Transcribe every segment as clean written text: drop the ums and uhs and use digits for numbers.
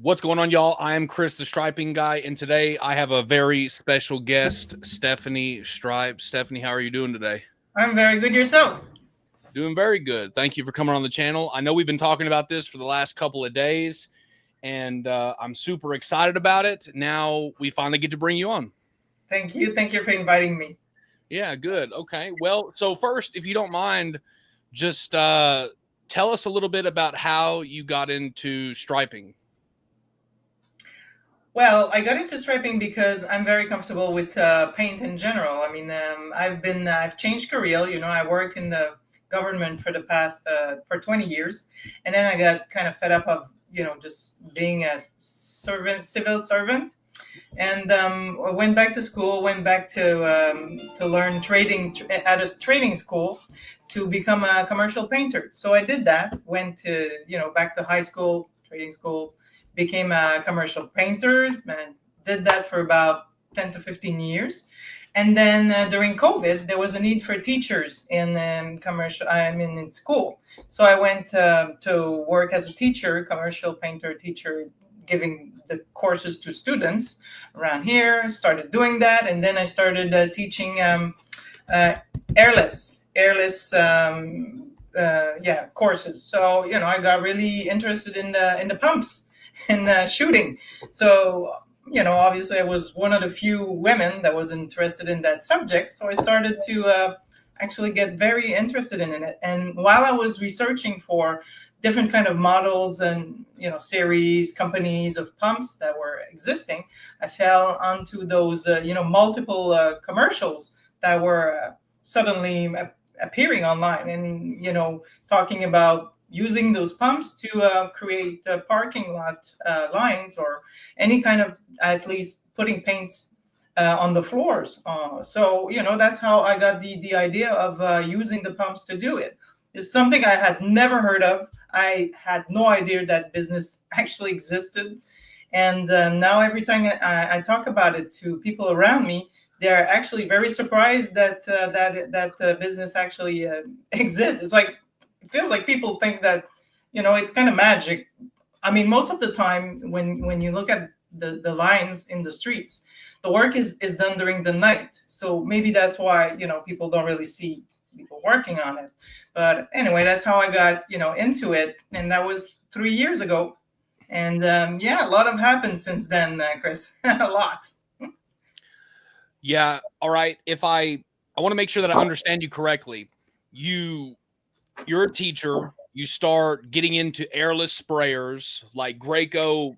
What's going on, y'all? I am Chris, the striping guy, and today I have a very special guest, Stephanie Stripe. Stephanie, how are you doing today? I'm very good. Yourself? Doing very good. Thank you for coming on the channel. I know we've been talking about this for the last couple of days, and I'm super excited about it. Now we finally get to bring you on. Thank you. Thank you for inviting me. Yeah, good. Okay. Well, so first, if you don't mind, just tell us a little bit about how you got into striping. Well, I got into striping because I'm very comfortable with paint in general. I mean, I've changed career. I worked in the government for the past for 20 years, and then I got kind of fed up of just being a civil servant, and I went back to school. Went back to learn trading at a training school to become a commercial painter. So I did that. Went to back to high school, trading school, became a commercial painter, and did that for about 10 to 15 years. And then during COVID, there was a need for teachers in in school. So I went to work as a teacher, commercial painter teacher, giving the courses to students around here. Started doing that, and then I started teaching uh, airless courses. So I got really interested in the pumps and shooting. So obviously I was one of the few women that was interested in that subject. So I started to actually get very interested in it. And while I was researching for different kind of models and series companies of pumps that were existing, I fell onto those multiple commercials that were suddenly appearing online, and talking about using those pumps to create parking lot lines, or any kind of, at least putting paints on the floors. So that's how I got the idea of using the pumps to do it. It's something I had never heard of. I had no idea that business actually existed. And now every time I talk about it to people around me, they're actually very surprised that that business actually exists. It's like, it feels like people think that it's kind of magic. I mean, most of the time when you look at the lines in the streets, the work is done during the night. So maybe that's why people don't really see people working on it. But anyway, that's how I got into it, and that was 3 years ago. And yeah, a lot have happened since then, Chris. A lot. Yeah. All right. If I want to make sure that I understand you correctly. You you're a teacher. You start getting into airless sprayers like Graco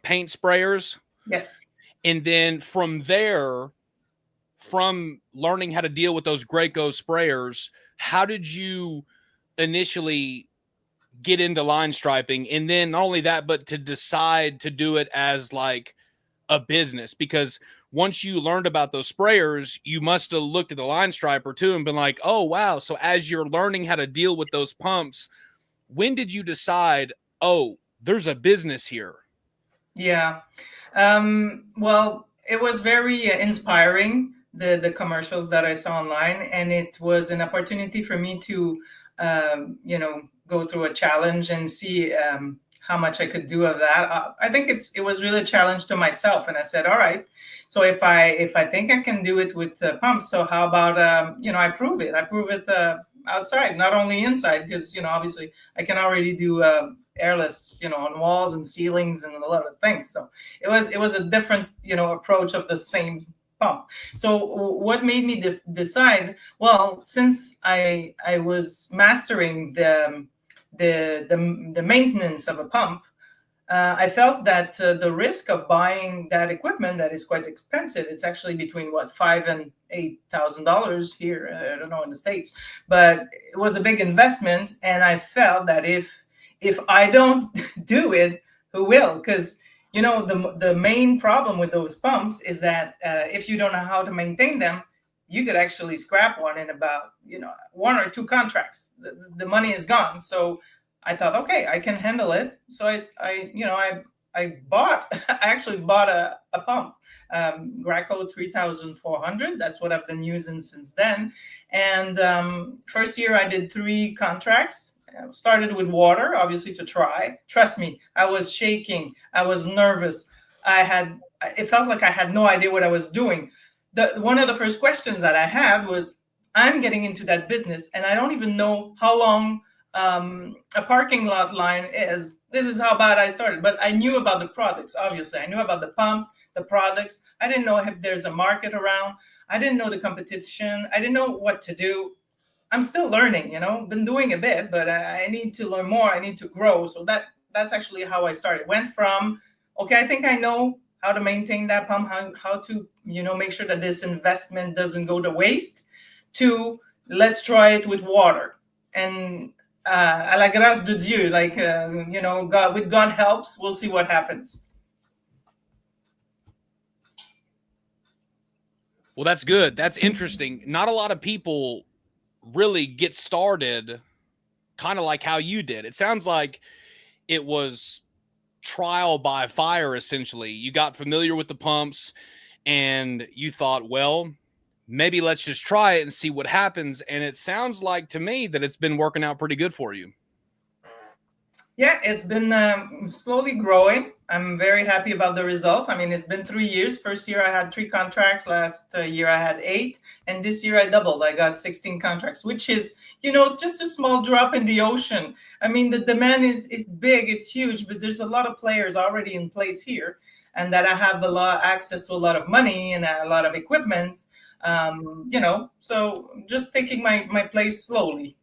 paint sprayers, Yes. and then from there, from learning how to deal with those Graco sprayers, how did you initially get into line striping? And then not only that, but to decide to do it as like a business, because once you learned about those sprayers, you must have looked at the line striper too and been like, oh, wow. So as you're learning how to deal with those pumps, when did you decide, oh, there's a business here? Yeah. Well, it was very inspiring, the commercials that I saw online, and it was an opportunity for me to, go through a challenge and see how much I could do of that. I think it was really a challenge to myself, and I said, all right. So if I think I can do it with pumps, so how about I prove it? I prove it outside, not only inside, because obviously I can already do. Airless, on walls and ceilings and a lot of things. So it was a different, approach of the same pump. So what made me decide? Well, since I was mastering the maintenance of a pump, I felt that the risk of buying that equipment that is quite expensive. It's actually between what, $5,000 and $8,000 here. I don't know in the States, but it was a big investment, and I felt that if I don't do it, who will? Because the main problem with those pumps is that if you don't know how to maintain them, you could actually scrap one in about one or two contracts. The money is gone. So I thought, okay, I can handle it. So I bought I actually bought a pump, Graco 3400. That's what I've been using since then. And first year I did 3 contracts. started with water, obviously, to try. Trust me, I was shaking. I was nervous. It felt like I had no idea what I was doing. One of the first questions that I had was, I'm getting into that business and I don't even know how long a parking lot line is. This is how bad I started. But I knew about the products, obviously. I knew about the pumps, the products. I didn't know if there's a market around. I didn't know the competition. I didn't know what to do. I'm still learning, been doing a bit, but I need to learn more. I need to grow. So that's actually how I started. Went from, okay, I think I know how to maintain that pump, how to, make sure that this investment doesn't go to waste, to let's try it with water. And à la grâce de Dieu, like, God, with God helps, we'll see what happens. Well, that's good. That's interesting. Not a lot of people really get started kind of like how you did. It sounds like it was trial by fire, essentially. You got familiar with the pumps and you thought, well, maybe let's just try it and see what happens. And it sounds like to me that it's been working out pretty good for you. Yeah, it's been slowly growing. I'm very happy about the results. I mean, it's been 3 years. First year I had 3 contracts. Last year I had 8. And this year I doubled. I got 16 contracts, which is, just a small drop in the ocean. I mean, the demand is big. It's huge, but there's a lot of players already in place here. And that I have access to a lot of money and a lot of equipment, so just taking my place slowly,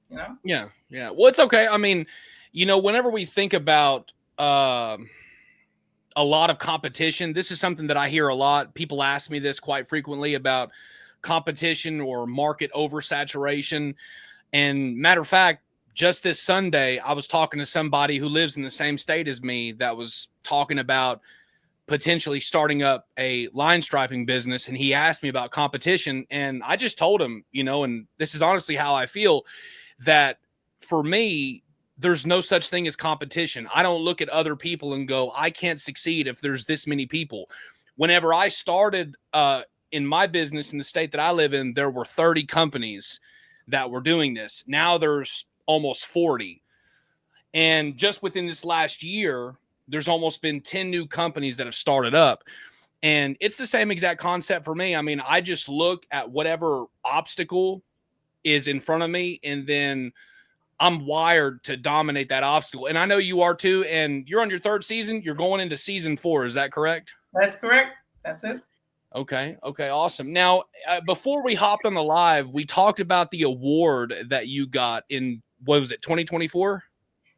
Yeah. Yeah. Well, it's okay. I mean, whenever we think about a lot of competition, this is something that I hear a lot. People ask me this quite frequently about competition or market oversaturation. And matter of fact, just this Sunday, I was talking to somebody who lives in the same state as me that was talking about potentially starting up a line striping business. And he asked me about competition. And I just told him, and this is honestly how I feel, that for me, there's no such thing as competition. I don't look at other people and go, I can't succeed if there's this many people. Whenever I started in my business in the state that I live in, there were 30 companies that were doing this. Now there's almost 40. And just within this last year, there's almost been 10 new companies that have started up. And it's the same exact concept for me. I mean, I just look at whatever obstacle is in front of me, and then I'm wired to dominate that obstacle. And I know you are too. And you're on your 3rd season. You're going into season 4. Is that correct? That's correct. That's it. Okay. Okay. Awesome. Now, before we hopped on the live, we talked about the award that you got in, what was it, 2024?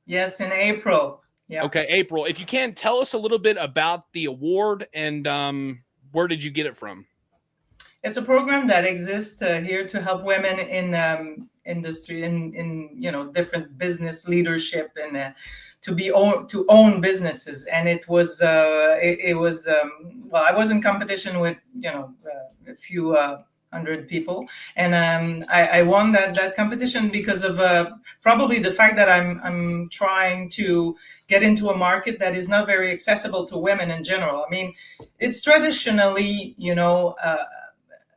Yes, in April. Yeah. Okay. April. If you can, tell us a little bit about the award and where did you get it from? It's a program that exists here to help women in industry, in different business leadership, and to own businesses. And it was well, I was in competition with a few hundred people, and I won that competition because of probably the fact that I'm trying to get into a market that is not very accessible to women in general. I mean, it's traditionally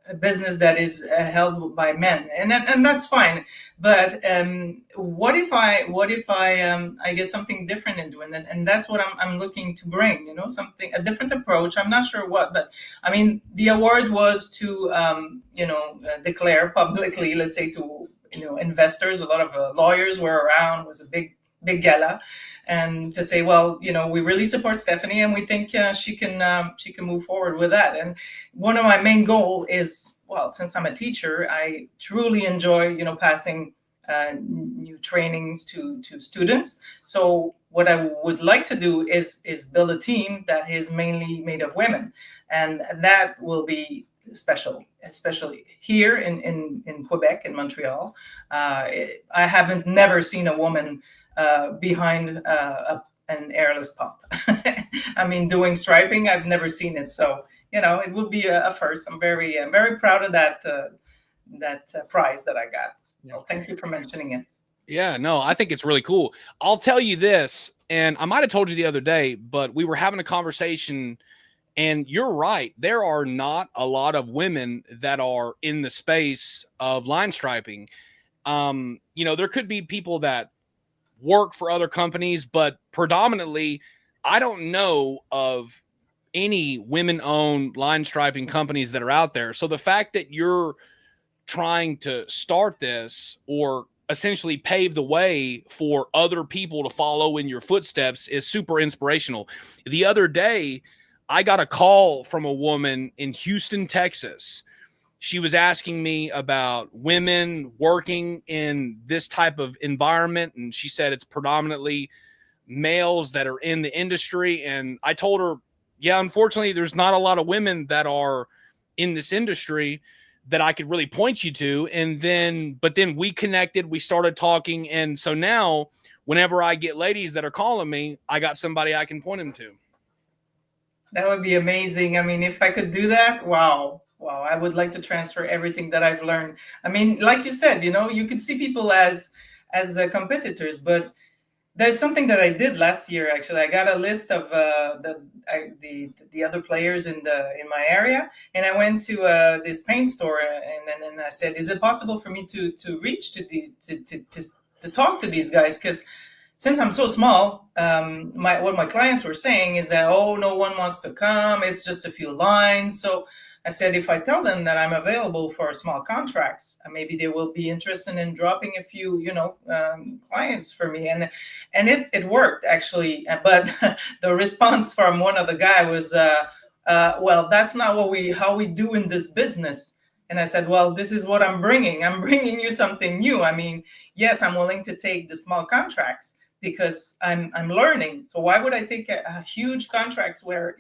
a business that is held by men, and that's fine. But what if I get something different into it, and that's what I'm looking to bring. A different approach. I'm not sure what, but I mean, the award was to declare publicly, let's say, to investors. A lot of lawyers were around. It was a big gala, and to say, well, we really support Stephanie, and we think she can move forward with that. And one of my main goal is, well, since I'm a teacher, I truly enjoy passing new trainings to students. So what I would like to do is build a team that is mainly made of women, and that will be special, especially here in Quebec, in Montreal. I haven't never seen a woman behind an airless pump. I mean, doing striping, I've never seen it. So, it would be a first. I'm very proud of that prize that I got. Well, thank you for mentioning it. Yeah, no, I think it's really cool. I'll tell you this, and I might have told you the other day, but we were having a conversation, and you're right. There are not a lot of women that are in the space of line striping. There could be people that work for other companies, but predominantly, I don't know of any women-owned line striping companies that are out there. So the fact that you're trying to start this or essentially pave the way for other people to follow in your footsteps is super inspirational. The other day, I got a call from a woman in Houston, Texas. She was asking me about women working in this type of environment, and she said it's predominantly males that are in the industry. And I told her, yeah, unfortunately, there's not a lot of women that are in this industry that I could really point you to. But then we connected, we started talking. And so now, whenever I get ladies that are calling me, I got somebody I can point them to. That would be amazing. I mean, if I could do that, wow. Wow, I would like to transfer everything that I've learned. I mean, like you said, you could see people as competitors, but there's something that I did last year. Actually, I got a list of the other players in my area, and I went to this paint store, and I said, "Is it possible for me to reach to the to talk to these guys?" Because since I'm so small, what my clients were saying is that, oh, no one wants to come. It's just a few lines. So I said, if I tell them that I'm available for small contracts, maybe they will be interested in dropping a few, clients for me. And it worked actually. But the response from one of the guy was, well, that's not how we do in this business. And I said, well, this is what I'm bringing. I'm bringing you something new. I mean, yes, I'm willing to take the small contracts because I'm learning. So why would I take a huge contracts where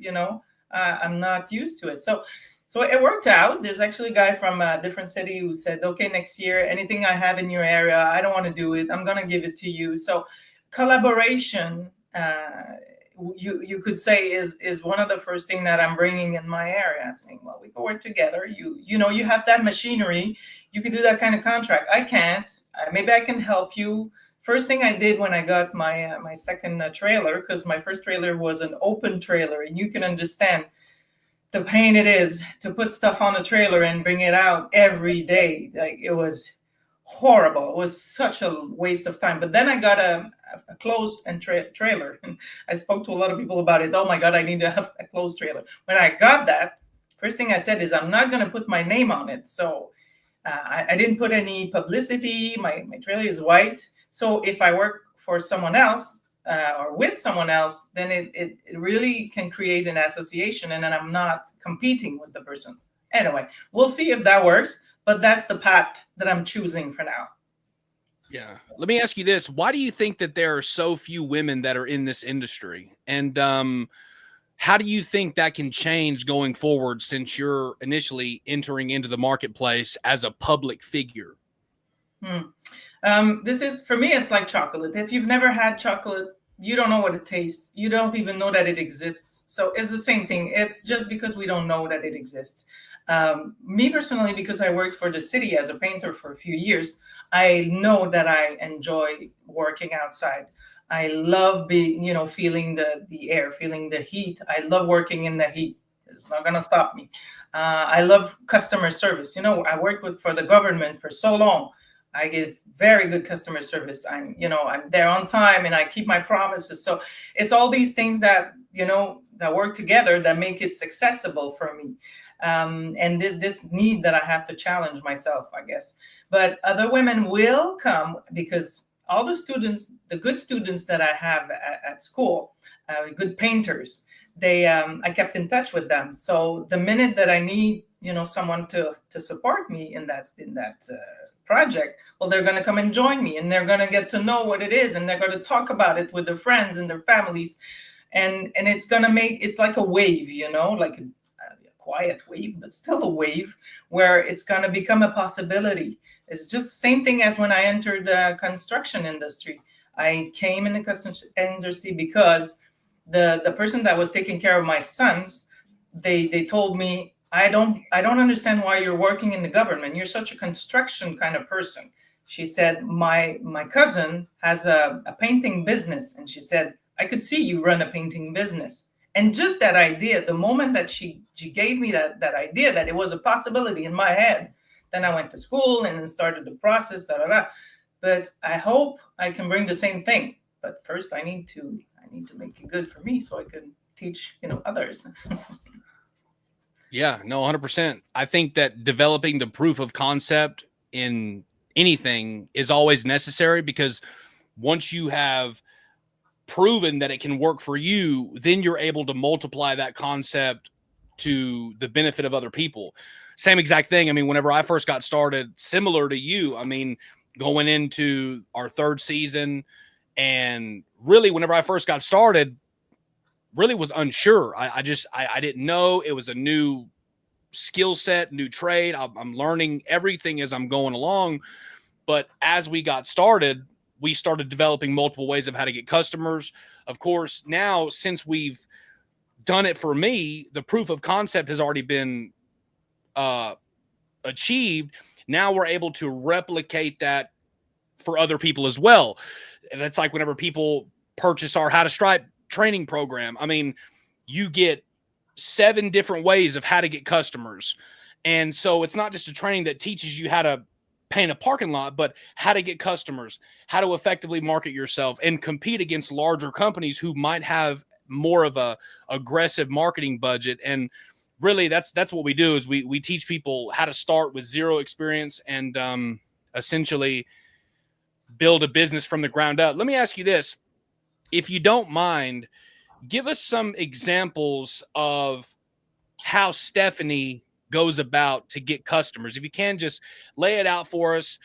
I'm not used to it? So it worked out. There's actually a guy from a different city who said, okay, next year, anything I have in your area, I don't want to do it. I'm going to give it to you. So collaboration, you could say is one of the first thing that I'm bringing in my area, saying, well, we can work together. You have that machinery. You can do that kind of contract. I can't. Maybe I can help you. First thing I did when I got my second trailer, because my first trailer was an open trailer, and you can understand the pain it is to put stuff on a trailer and bring it out every day. Like, it was horrible. It was such a waste of time. But then I got a closed and trailer. And I spoke to a lot of people about it. Oh my God, I need to have a closed trailer. When I got that, first thing I said is, I'm not going to put my name on it. So I didn't put any publicity. My trailer is white. So if I work for someone else, or with someone else, then it really can create an association, and then I'm not competing with the person. Anyway, we'll see if that works, but that's the path that I'm choosing for now. Yeah. Let me ask you this. Why do you think that there are so few women that are in this industry? And how do you think that can change going forward, since you're initially entering into the marketplace as a public figure? This is, for me, it's like chocolate. If you've never had chocolate, you don't know what it tastes. You don't even know that it exists. So it's the same thing. It's just because we don't know that it exists. Me personally, because I worked for the city as a painter for a few years, I know that I enjoy working outside. I love feeling the air, feeling the heat. I love working in the heat. It's not going to stop me. I love customer service. I worked for the government for so long. I give very good customer service. I'm there on time, and I keep my promises. So it's all these things that work together that make it accessible for me. And this need that I have to challenge myself, I guess. But other women will come, because all the good students that I have at school, good painters, I kept in touch with them. So the minute that I need someone to support me in that project, well, they're going to come and join me, and they're going to get to know what it is, and they're going to talk about it with their friends and their families, and it's going to it's like a wave, like a quiet wave, but still a wave, where it's going to become a possibility. It's just the same thing as when I entered the construction industry. I came in the construction industry because the person that was taking care of my sons, they told me, I don't understand why you're working in the government. You're such a construction kind of person. She said, my cousin has a painting business. And she said, I could see you run a painting business. And just that idea, the moment that she gave me that idea, that it was a possibility in my head, then I went to school and then started the process. but I hope I can bring the same thing. But first, I need to make it good for me so I can teach others. Yeah, no, 100%. I think that developing the proof of concept in anything is always necessary, because once you have proven that it can work for you, then you're able to multiply that concept to the benefit of other people. Same exact thing. I mean, whenever I first got started, similar to you, I mean, going into our third season, and really, whenever I first got started, really was unsure. I didn't know. It was a new skill set, new trade. I'm learning everything as I'm going along. But as we got started, we started developing multiple ways of how to get customers. Of course, now since we've done it for me, the proof of concept has already been uh, achieved. Now we're able to replicate that for other people as well. And that's like whenever people purchase our How to Stripe training program. I mean, you get 7 different ways of how to get customers. And so it's not just a training that teaches you how to paint a parking lot, but how to get customers, how to effectively market yourself and compete against larger companies who might have more of a aggressive marketing budget. And really that's what we do, is we teach people how to start with zero experience and essentially build a business from the ground up. Let me ask you this, if you don't mind, give us some examples of how Stephanie goes about to get customers. If you can, just lay it out for us.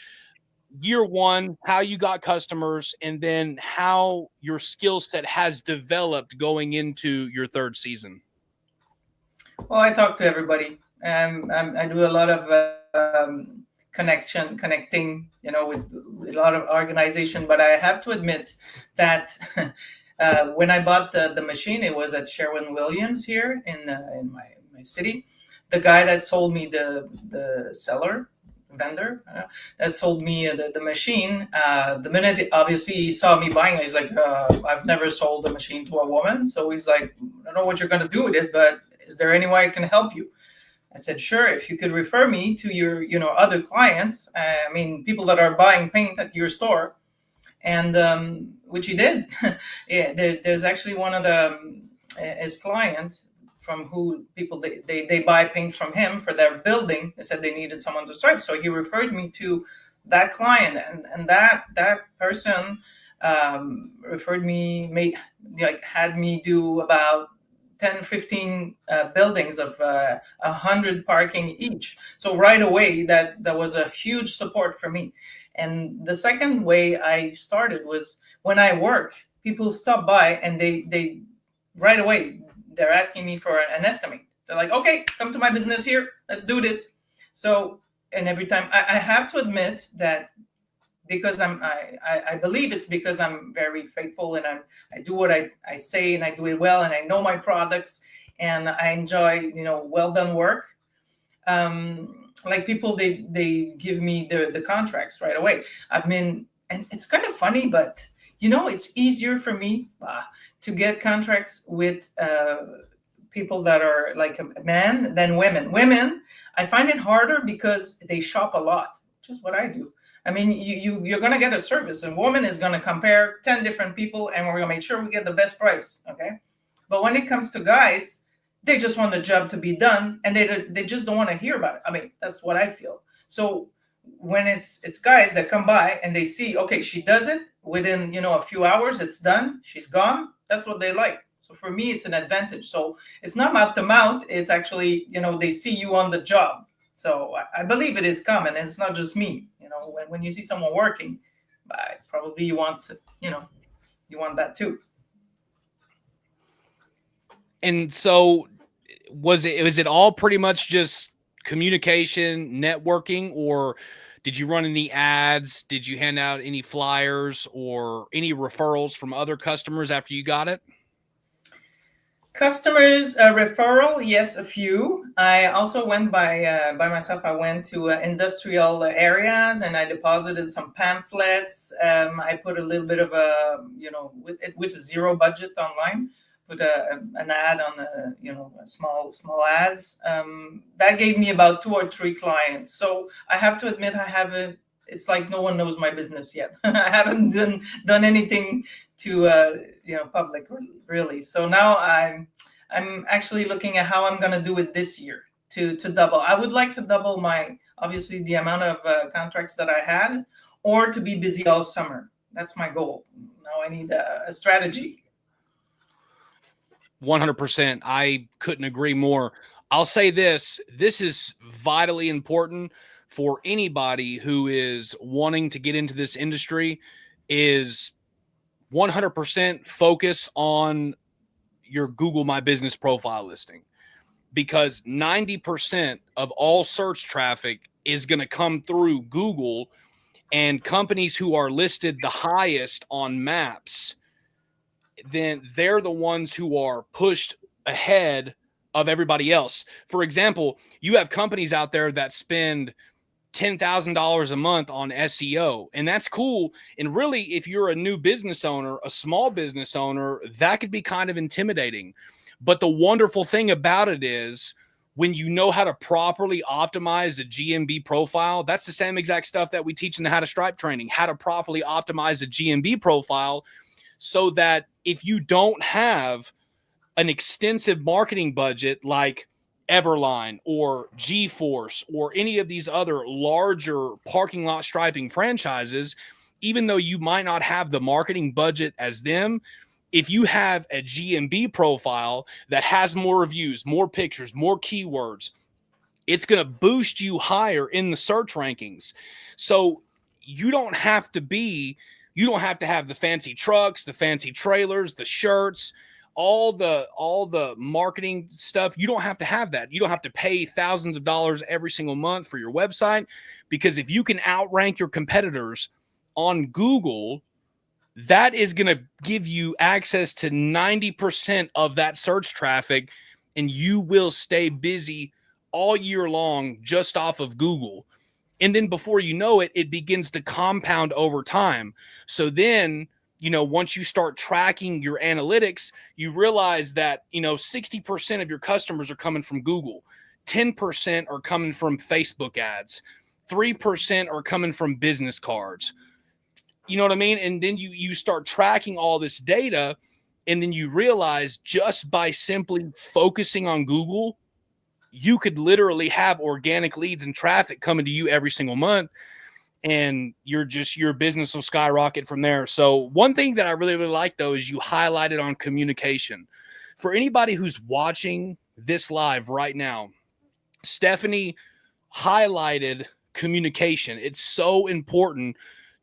Year one, how you got customers, and then how your skill set has developed going into your third season. Well, I talk to everybody. I do a lot of connecting, with a lot of organization. But I have to admit that when I bought the machine, it was at Sherwin-Williams here in my city. The guy that sold me the vendor that sold me the machine. The minute, obviously, he saw me buying it, he's like, I've never sold a machine to a woman. So he's like, I don't know what you're going to do with it, but is there any way I can help you? I said, sure, if you could refer me to your, other clients, I mean, people that are buying paint at your store. And which he did. Yeah, there's actually one of his clients from who people they buy paint from him for their building. They said they needed someone to stripe, so he referred me to that client, and that person referred me, had me do about 10, 15 buildings of 100 parking each. So right away, that was a huge support for me. And the second way I started was when I work, people stop by and they right away, they're asking me for an estimate. They're like, okay, come to my business here. Let's do this. So, and every time I have to admit that, because I believe it's because I'm very faithful, and I do what I say, and I do it well, and I know my products, and I enjoy, well done work. Like people, they give me the contracts right away. I mean, and it's kind of funny, but it's easier for me to get contracts with people that are like a man than women. Women, I find it harder because they shop a lot, which is what I do. I mean, you're gonna get a service. A woman is gonna compare 10 different people, and we're gonna make sure we get the best price. Okay, but when it comes to guys, they just want the job to be done, and they just don't want to hear about it. I mean, that's what I feel. So when it's guys that come by and they see, okay, she does it within a few hours, it's done, she's gone. That's what they like. So for me, it's an advantage. So it's not mouth to mouth. It's actually they see you on the job. So I believe it is common. And it's not just me. When you see someone working, probably you want to, you want that too. And so was it all pretty much just communication, networking, or did you run any ads? Did you hand out any flyers or any referrals from other customers after you got it? Customers referral, yes, a few. I also went by myself. I went to industrial areas and I deposited some pamphlets. I put a little bit of with a zero budget online. Put an ad on a small ads. That gave me about 2 or 3 clients. So I have to admit I have it's like no one knows my business yet. I haven't done anything to public really. So now I'm actually looking at how I'm going to do it this year to double. I would like to double my obviously the amount of contracts that I had, or to be busy all summer. That's my goal. Now I need a strategy. 100%. I couldn't agree more. I'll say this is vitally important for anybody who is wanting to get into this industry, is 100% focus on your Google My Business profile listing, because 90% of all search traffic is going to come through Google, and companies who are listed the highest on maps, then they're the ones who are pushed ahead of everybody else. For example, you have companies out there that spend $10,000 a month on SEO, and that's cool. And really, if you're a new business owner, a small business owner, that could be kind of intimidating. But the wonderful thing about it is, when you know how to properly optimize a GMB profile, that's the same exact stuff that we teach in the How to Stripe training, how to properly optimize a GMB profile, so that if you don't have an extensive marketing budget like Everline or GeForce or any of these other larger parking lot striping franchises, even though you might not have the marketing budget as them, if you have a GMB profile that has more reviews, more pictures, more keywords, it's going to boost you higher in the search rankings. So you don't have to have the fancy trucks, the fancy trailers, the shirts, all the marketing stuff. You don't have to have that. You don't have to pay thousands of dollars every single month for your website, because if you can outrank your competitors on Google, that is going to give you access to 90% of that search traffic, and you will stay busy all year long just off of Google. And then before you know it, it begins to compound over time. So then, once you start tracking your analytics, you realize that, 60% of your customers are coming from Google, 10% are coming from Facebook ads, 3% are coming from business cards. You know what I mean? And then you start tracking all this data, and then you realize, just by simply focusing on Google, you could literally have organic leads and traffic coming to you every single month, and your business will skyrocket from there. So one thing that I really, really like, though, is you highlighted on communication. For anybody who's watching this live right now, Stephanie highlighted communication. It's so important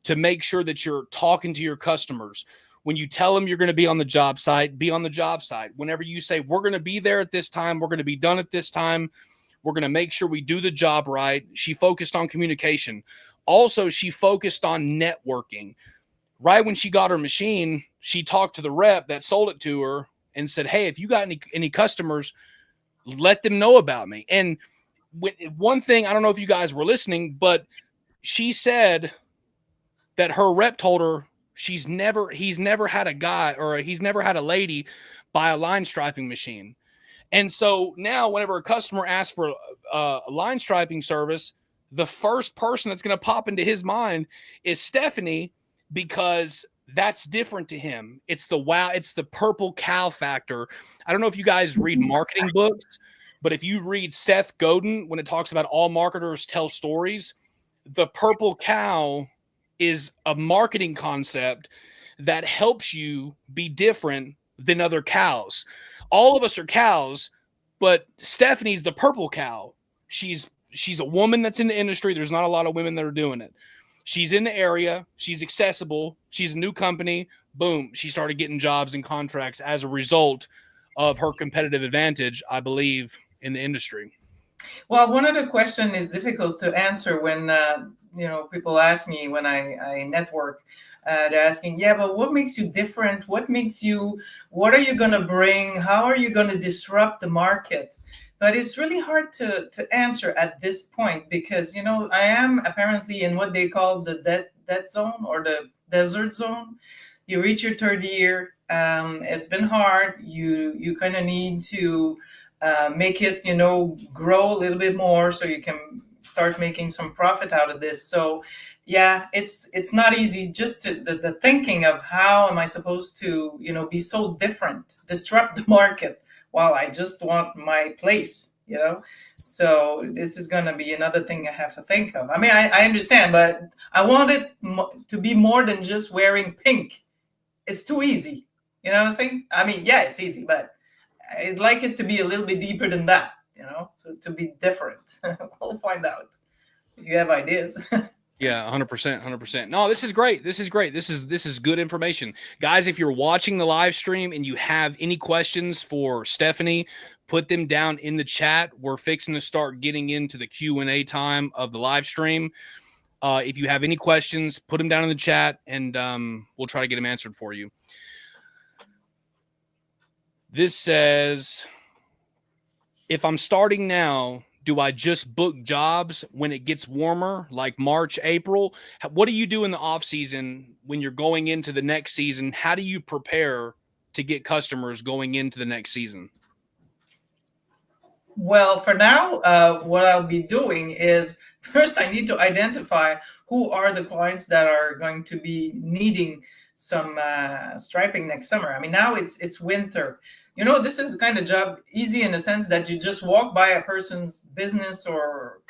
to make sure that you're talking to your customers. When you tell them you're going to be on the job site, be on the job site. Whenever you say, we're going to be there at this time, we're going to be done at this time, we're going to make sure we do the job right. She focused on communication. Also, she focused on networking. Right when she got her machine, she talked to the rep that sold it to her and said, hey, if you got any customers, let them know about me. And one thing, I don't know if you guys were listening, but she said that her rep told her he's never had a guy, or he's never had a lady buy a line striping machine. And so now whenever a customer asks for a line striping service, the first person that's going to pop into his mind is Stephanie, because that's different to him. It's the purple cow factor. I don't know if you guys read marketing books, but if you read Seth Godin, when it talks about all marketers tell stories, the purple cow is a marketing concept that helps you be different than other cows. All of us are cows, but Stephanie's the purple cow. She's a woman that's in the industry. There's not a lot of women that are doing it. She's in the area. She's accessible. She's a new company. Boom. She started getting jobs and contracts as a result of her competitive advantage, I believe, in the industry. Well, one of the questions is difficult to answer when people ask me when I network. They're asking, yeah, but what makes you different? What are you going to bring? How are you going to disrupt the market? But it's really hard to answer at this point, because, I am apparently in what they call the dead zone, or the desert zone. You reach your third year. It's been hard. You kind of need to make it, grow a little bit more, so you can start making some profit out of this. So yeah, it's not easy. Just the thinking of how am I supposed to, be so different, disrupt the market while I just want my place. So this is going to be another thing I have to think of. I mean, I understand, but I want it to be more than just wearing pink. It's too easy. You know what I'm saying? I mean, yeah, it's easy, but I'd like it to be a little bit deeper than that, to be different. We'll find out if you have ideas. Yeah, 100%, 100%. No, this is great. This is great. This is good information. Guys, if you're watching the live stream and you have any questions for Stephanie, put them down in the chat. We're fixing to start getting into the Q&A time of the live stream. If you have any questions, put them down in the chat, and we'll try to get them answered for you. This says, if I'm starting now, do I just book jobs when it gets warmer, like March, April? What do you do in the off season when you're going into the next season? How do you prepare to get customers going into the next season? Well, for now, what I'll be doing is first I need to identify who are the clients that are going to be needing some striping next summer. I mean, now it's winter. This is the kind of job easy in the sense that you just walk by a person's business or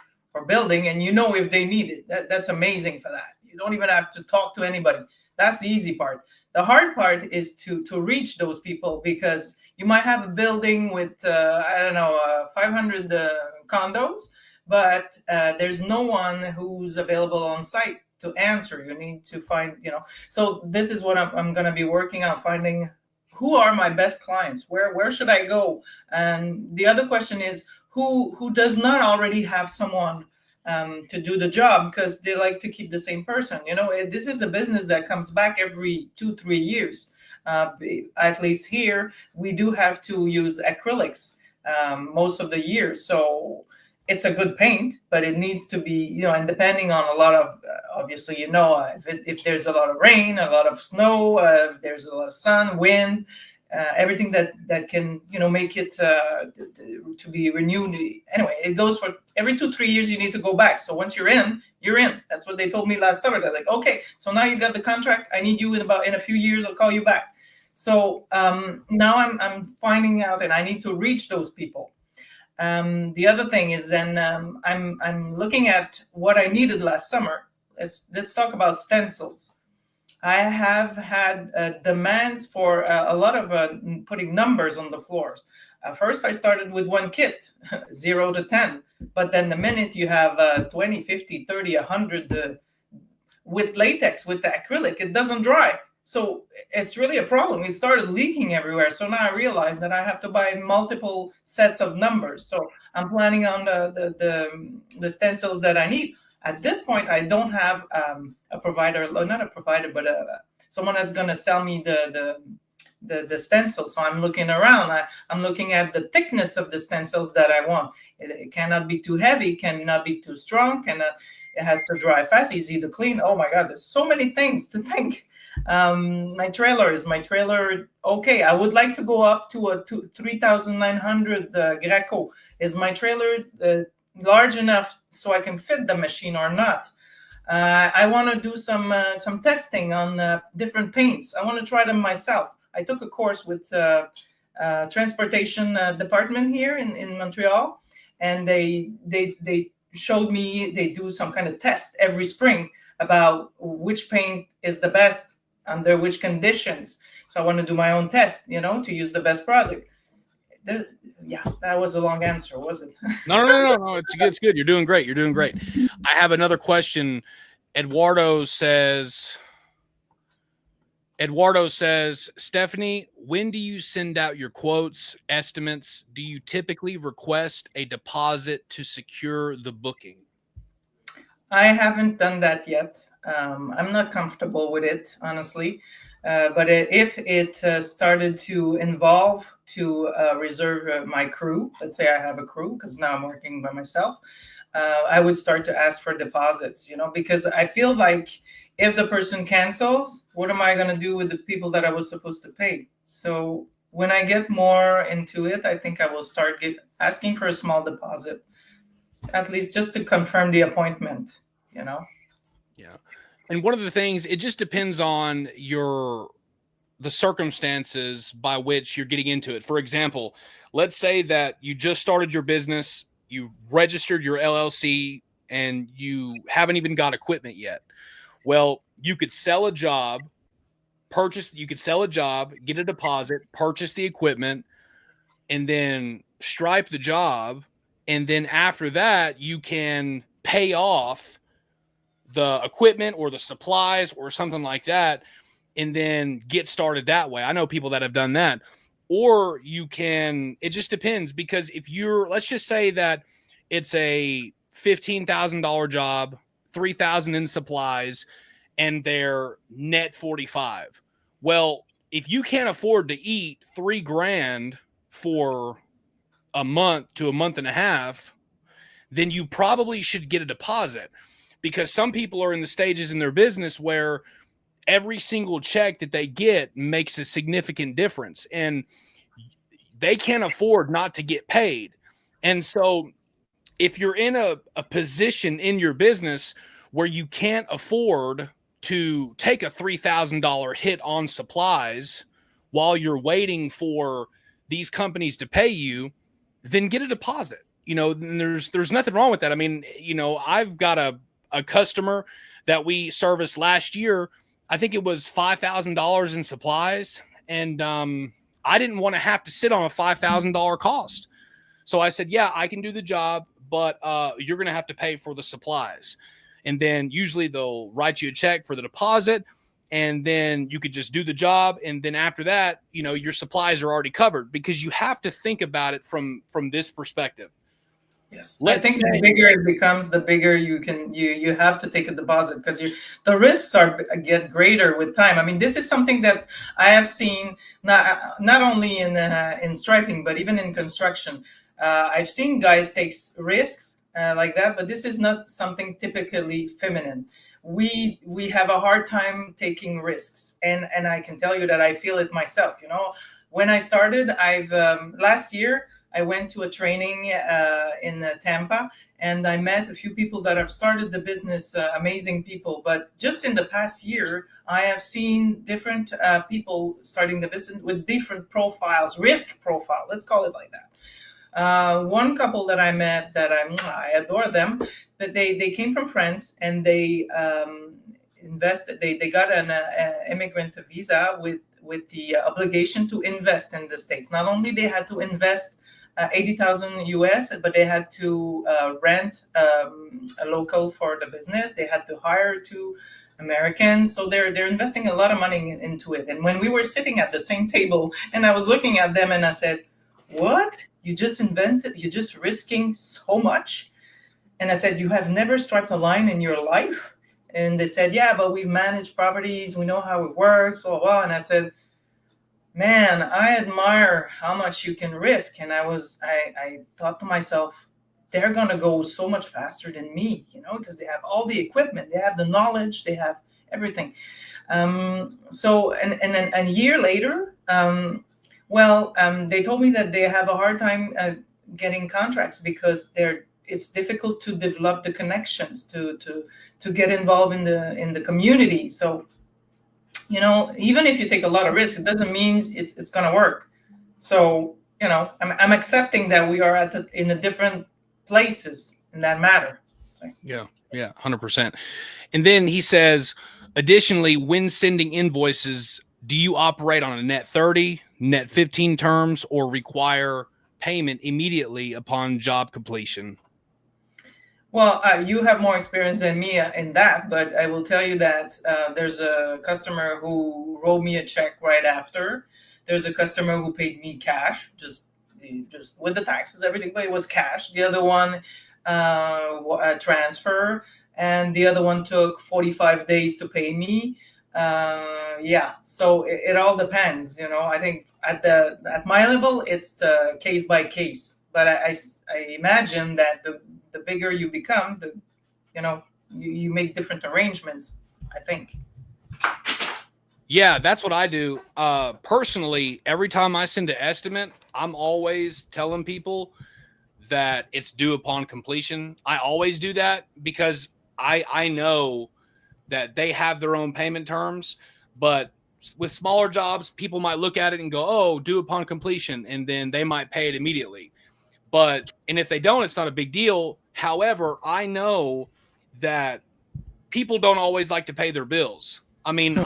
building and if they need it. That's amazing for that. You don't even have to talk to anybody. That's the easy part. The hard part is to reach those people, because you might have a building with 500 condos, but there's no one who's available on site to answer. You need to find, so this is what I'm going to be working on, finding who are my best clients, where should I go. And the other question is who does not already have someone to do the job, because they like to keep the same person. This is a business that comes back every 2-3 years. At least here we do have to use acrylics most of the year, so it's a good paint, but it needs to be, and depending on a lot of obviously, if there's a lot of rain, a lot of snow, there's a lot of sun, wind, everything that can make it to be renewed. Anyway, it goes for every 2-3 years. You need to go back. So once you're in, that's what they told me last summer. They're like, okay, so now you got the contract, I need you in a few years, I'll call you back. So now I'm finding out, and I need to reach those people. The other thing is then I'm looking at what I needed last summer. Let's talk about stencils. I have had demands for a lot of putting numbers on the floors. First, I started with one kit, 0 to 10. But then the minute you have 20, 50, 30, 100 with latex, with the acrylic, it doesn't dry. So it's really a problem. It started leaking everywhere. So now I realize that I have to buy multiple sets of numbers. So I'm planning on the stencils that I need. At this point, I don't have a provider, not a provider, but someone that's going to sell me the stencils. So I'm looking around. I'm looking at the thickness of the stencils that I want. It cannot be too heavy, cannot be too strong, it has to dry fast, easy to clean. Oh my God, there's so many things to think. My trailer, okay? I would like to go up to a 3,900 Greco. Is my trailer large enough so I can fit the machine or not? I want to do some testing on different paints. I want to try them myself. I took a course with transportation department here in Montreal, and they showed me they do some kind of test every spring about which paint is the best under which conditions. So I want to do my own test, to use the best product. Yeah, that was a long answer, was it? No. It's good. It's good. You're doing great. I have another question. Eduardo says, Stephanie, when do you send out your quotes, estimates? Do you typically request a deposit to secure the booking? I haven't done that yet. I'm not comfortable with it, honestly. But if it started to involve to reserve my crew, let's say I have a crew, because now I'm working by myself, I would start to ask for deposits, because I feel like if the person cancels, what am I going to do with the people that I was supposed to pay? So when I get more into it, I think I will start asking for a small deposit. at least just to confirm the appointment, you know. Yeah. And one of the things, it just depends on the circumstances by which you're getting into it. For example, let's say that you just started your business, you registered your LLC, and you haven't even got equipment yet. Well, you could sell a job, you could sell a job, get a deposit, purchase the equipment, and then stripe the job. And then after that, you can pay off the equipment or the supplies or something like that, and then get started that way. I know people that have done that. Or you can, it just depends, because if let's just say that it's a $15,000 job, 3,000 in supplies, and they're net 45. Well, if you can't afford to eat $3,000 for a month to a month and a half, then you probably should get a deposit, because some people are in the stages in their business where every single check that they get makes a significant difference, and they can't afford not to get paid. And so if you're in a position in your business where you can't afford to take a $3,000 hit on supplies while you're waiting for these companies to pay you, then get a deposit. There's nothing wrong with that. I mean, I've got a customer that we serviced last year. I think it was $5,000 in supplies, and I didn't want to have to sit on a $5,000 cost. So I said, yeah, I can do the job, but you're going to have to pay for the supplies. And then usually they'll write you a check for the deposit, and then you could just do the job. And then after that, your supplies are already covered, because you have to think about it from this perspective. Yes, I think the bigger it becomes, the bigger you have to take a deposit, because the risks get greater with time. I mean, this is something that I have seen not only in striping, but even in construction. I've seen guys take risks like that, but this is not something typically feminine. We have a hard time taking risks, and I can tell you that I feel it myself. When I started, last year I went to a training in Tampa, and I met a few people that have started the business, amazing people. But just in the past year, I have seen different people starting the business with different profiles, risk profile, let's call it like that. One couple that I met that I adore them, but they came from France, and they invested. They got an immigrant visa with the obligation to invest in the States. Not only they had to invest 80,000 US, but they had to rent a local for the business. They had to hire 2 Americans. So they're investing a lot of money into it. And when we were sitting at the same table, and I was looking at them, and I said, what? You're just risking so much. And I said, you have never striped a line in your life? And they said, yeah, but we've managed properties. We know how it works, blah, blah. And I said, man, I admire how much you can risk. And I thought to myself, they're going to go so much faster than me, because they have all the equipment, they have the knowledge, they have everything. So, and then a year later, they told me that they have a hard time getting contracts, because it's difficult to develop the connections to get involved in the community. So, even if you take a lot of risk, it doesn't mean it's going to work. So, I'm accepting that we are in a different places in that matter. Yeah, 100%. And then he says, additionally, when sending invoices, do you operate on a net 30, net 15 terms, or require payment immediately upon job completion? Well, you have more experience than me in that, but I will tell you that there's a customer who wrote me a check right after. There's a customer who paid me cash, just with the taxes, everything, but it was cash. The other one, a transfer, and the other one took 45 days to pay me. So it all depends. I think at my level, it's the case by case. But I imagine that the bigger you become, you make different arrangements, I think. Yeah, that's what I do. Personally, every time I send an estimate, I'm always telling people that it's due upon completion. I always do that because I know that they have their own payment terms, but with smaller jobs, people might look at it and go, "Oh, due upon completion," and then they might pay it immediately. And if they don't, it's not a big deal. However, I know that people don't always like to pay their bills. I mean,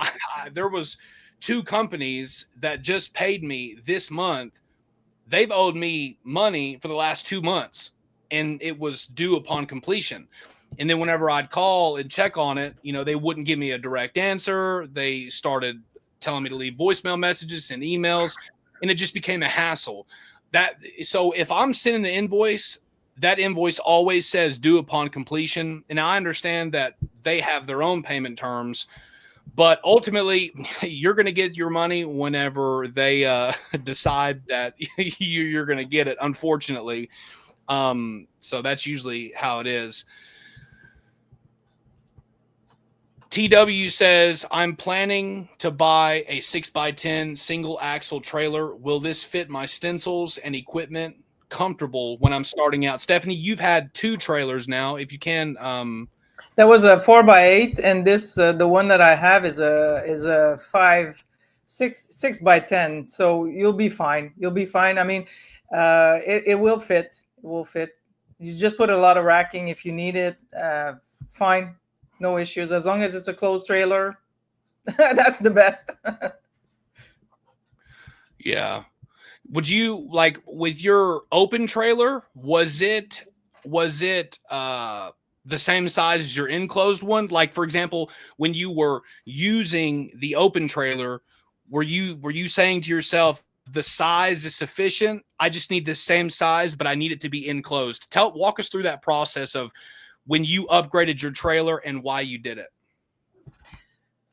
there was two companies that just paid me this month. They've owed me money for the last 2 months, and it was due upon completion. And then whenever I'd call and check on it, they wouldn't give me a direct answer. They started telling me to leave voicemail messages and emails, and it just became a hassle. So if I'm sending an invoice, that invoice always says due upon completion. And I understand that they have their own payment terms, but ultimately you're going to get your money whenever they decide that you're going to get it, unfortunately. So that's usually how it is. TW says, I'm planning to buy a 6x10 single axle trailer. Will this fit my stencils and equipment comfortable when I'm starting out? Stephanie, you've had 2 trailers now. If you can, That was a 4x8, and this the one that I have is a 6x10. So you'll be fine. You'll be fine. I mean, it will fit. It will fit. You just put a lot of racking if you need it. Fine, no issues as long as it's a closed trailer. That's the best. yeah. Would you like with your open trailer? Was it the same size as your enclosed one? Like, for example, when you were using the open trailer, were you saying to yourself, the size is sufficient? I just need the same size, but I need it to be enclosed. Walk us through that process of when you upgraded your trailer and why you did it.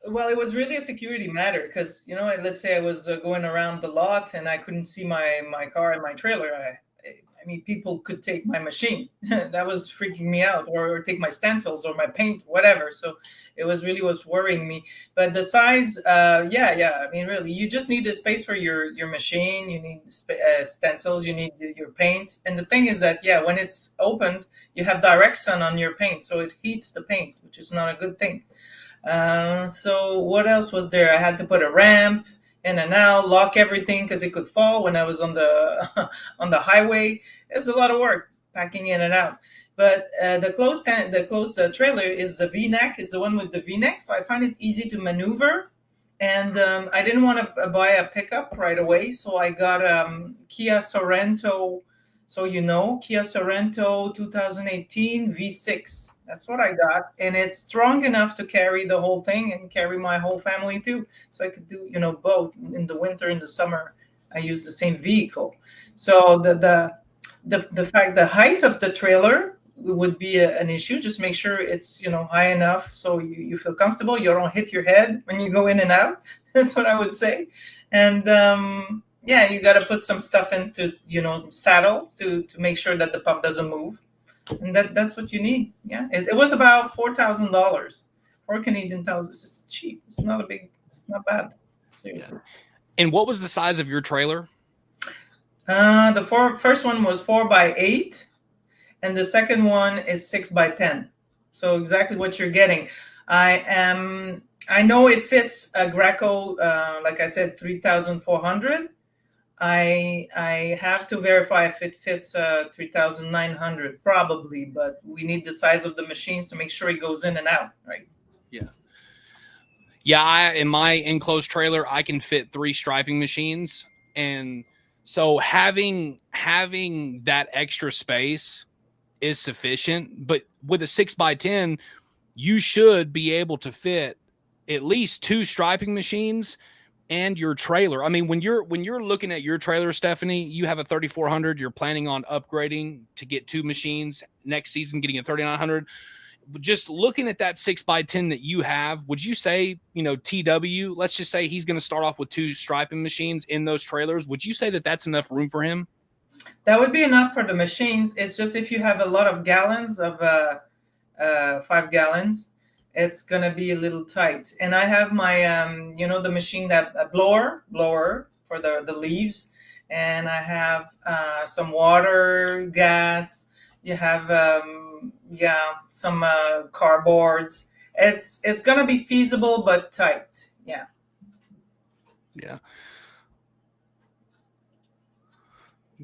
Well, it was really a security matter because let's say I was going around the lot and I couldn't see my car and my trailer. I mean, people could take my machine. That was freaking me out, or take my stencils or my paint, whatever. So it was really what's worrying me. But the size, yeah. I mean, really, you just need the space for your machine. You need stencils. You need your paint. And the thing is that, yeah, when it's opened, you have direct sun on your paint, so it heats the paint, which is not a good thing. So what else was there? I had to put a ramp in and out, lock everything because it could fall when I was on the on the highway. It's a lot of work packing in and out. But the closed trailer is the V-neck. It's the one with the V-neck, so I find it easy to maneuver. And I didn't want to buy a pickup right away, so I got Kia Sorento. So Kia Sorento 2018 V6. That's what I got, and it's strong enough to carry the whole thing and carry my whole family too. So I could do, both in the winter, in the summer. I use the same vehicle. So the height of the trailer would be an issue. Just make sure it's high enough so you feel comfortable. You don't hit your head when you go in and out. That's what I would say. And yeah, you got to put some stuff into saddle to make sure that the pump doesn't move. And that's what you need. Yeah, it was about $4,000 for Canadian thousands. It's cheap. It's not bad. Seriously. And what was the size of your trailer? The first one was 4x8, and the second one is 6x10. So exactly what you're getting. I know it fits a Greco, like I said, 3,400. I have to verify if it fits 3,900 probably, but we need the size of the machines to make sure it goes in and out, right? Yeah. In my enclosed trailer, I can fit 3 striping machines, and so having that extra space is sufficient. But with a 6x10, you should be able to fit at least 2 striping machines and your trailer. I mean, when you're looking at your trailer, Stephanie, you have a 3,400. You're planning on upgrading to get 2 machines next season, getting a 3,900. Just looking at that 6x10 that you have, would you say, TW, let's just say he's going to start off with 2 striping machines in those trailers. Would you say that that's enough room for him? That would be enough for the machines. It's just if you have a lot of gallons of 5 gallons, it's gonna be a little tight. And I have my the machine that blower for the leaves, and I have some water, gas. You have some cardboards. It's gonna be feasible but tight. Yeah. Yeah.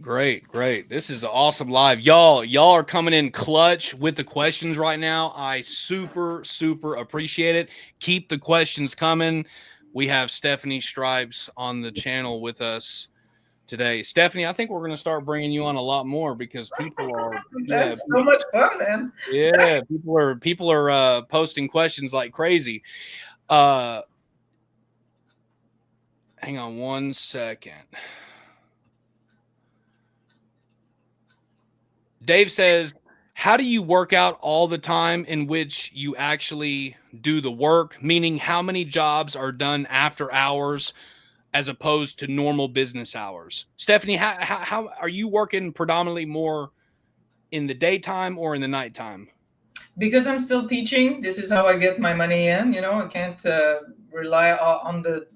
Great, great. This is awesome live. Y'all are coming in clutch with the questions right now. I super, super appreciate it. Keep the questions coming. We have Stephanie Stripes on the channel with us today. Stephanie, I think we're going to start bringing you on a lot more because people are, That's so much fun, man. people are posting questions like crazy. Hang on one second. Dave says, how do you work out all the time in which you actually do the work? Meaning, how many jobs are done after hours as opposed to normal business hours? Stephanie, how are you working predominantly more in the daytime or in the nighttime? Because I'm still teaching, this is how I get my money in. You know, I can't rely on the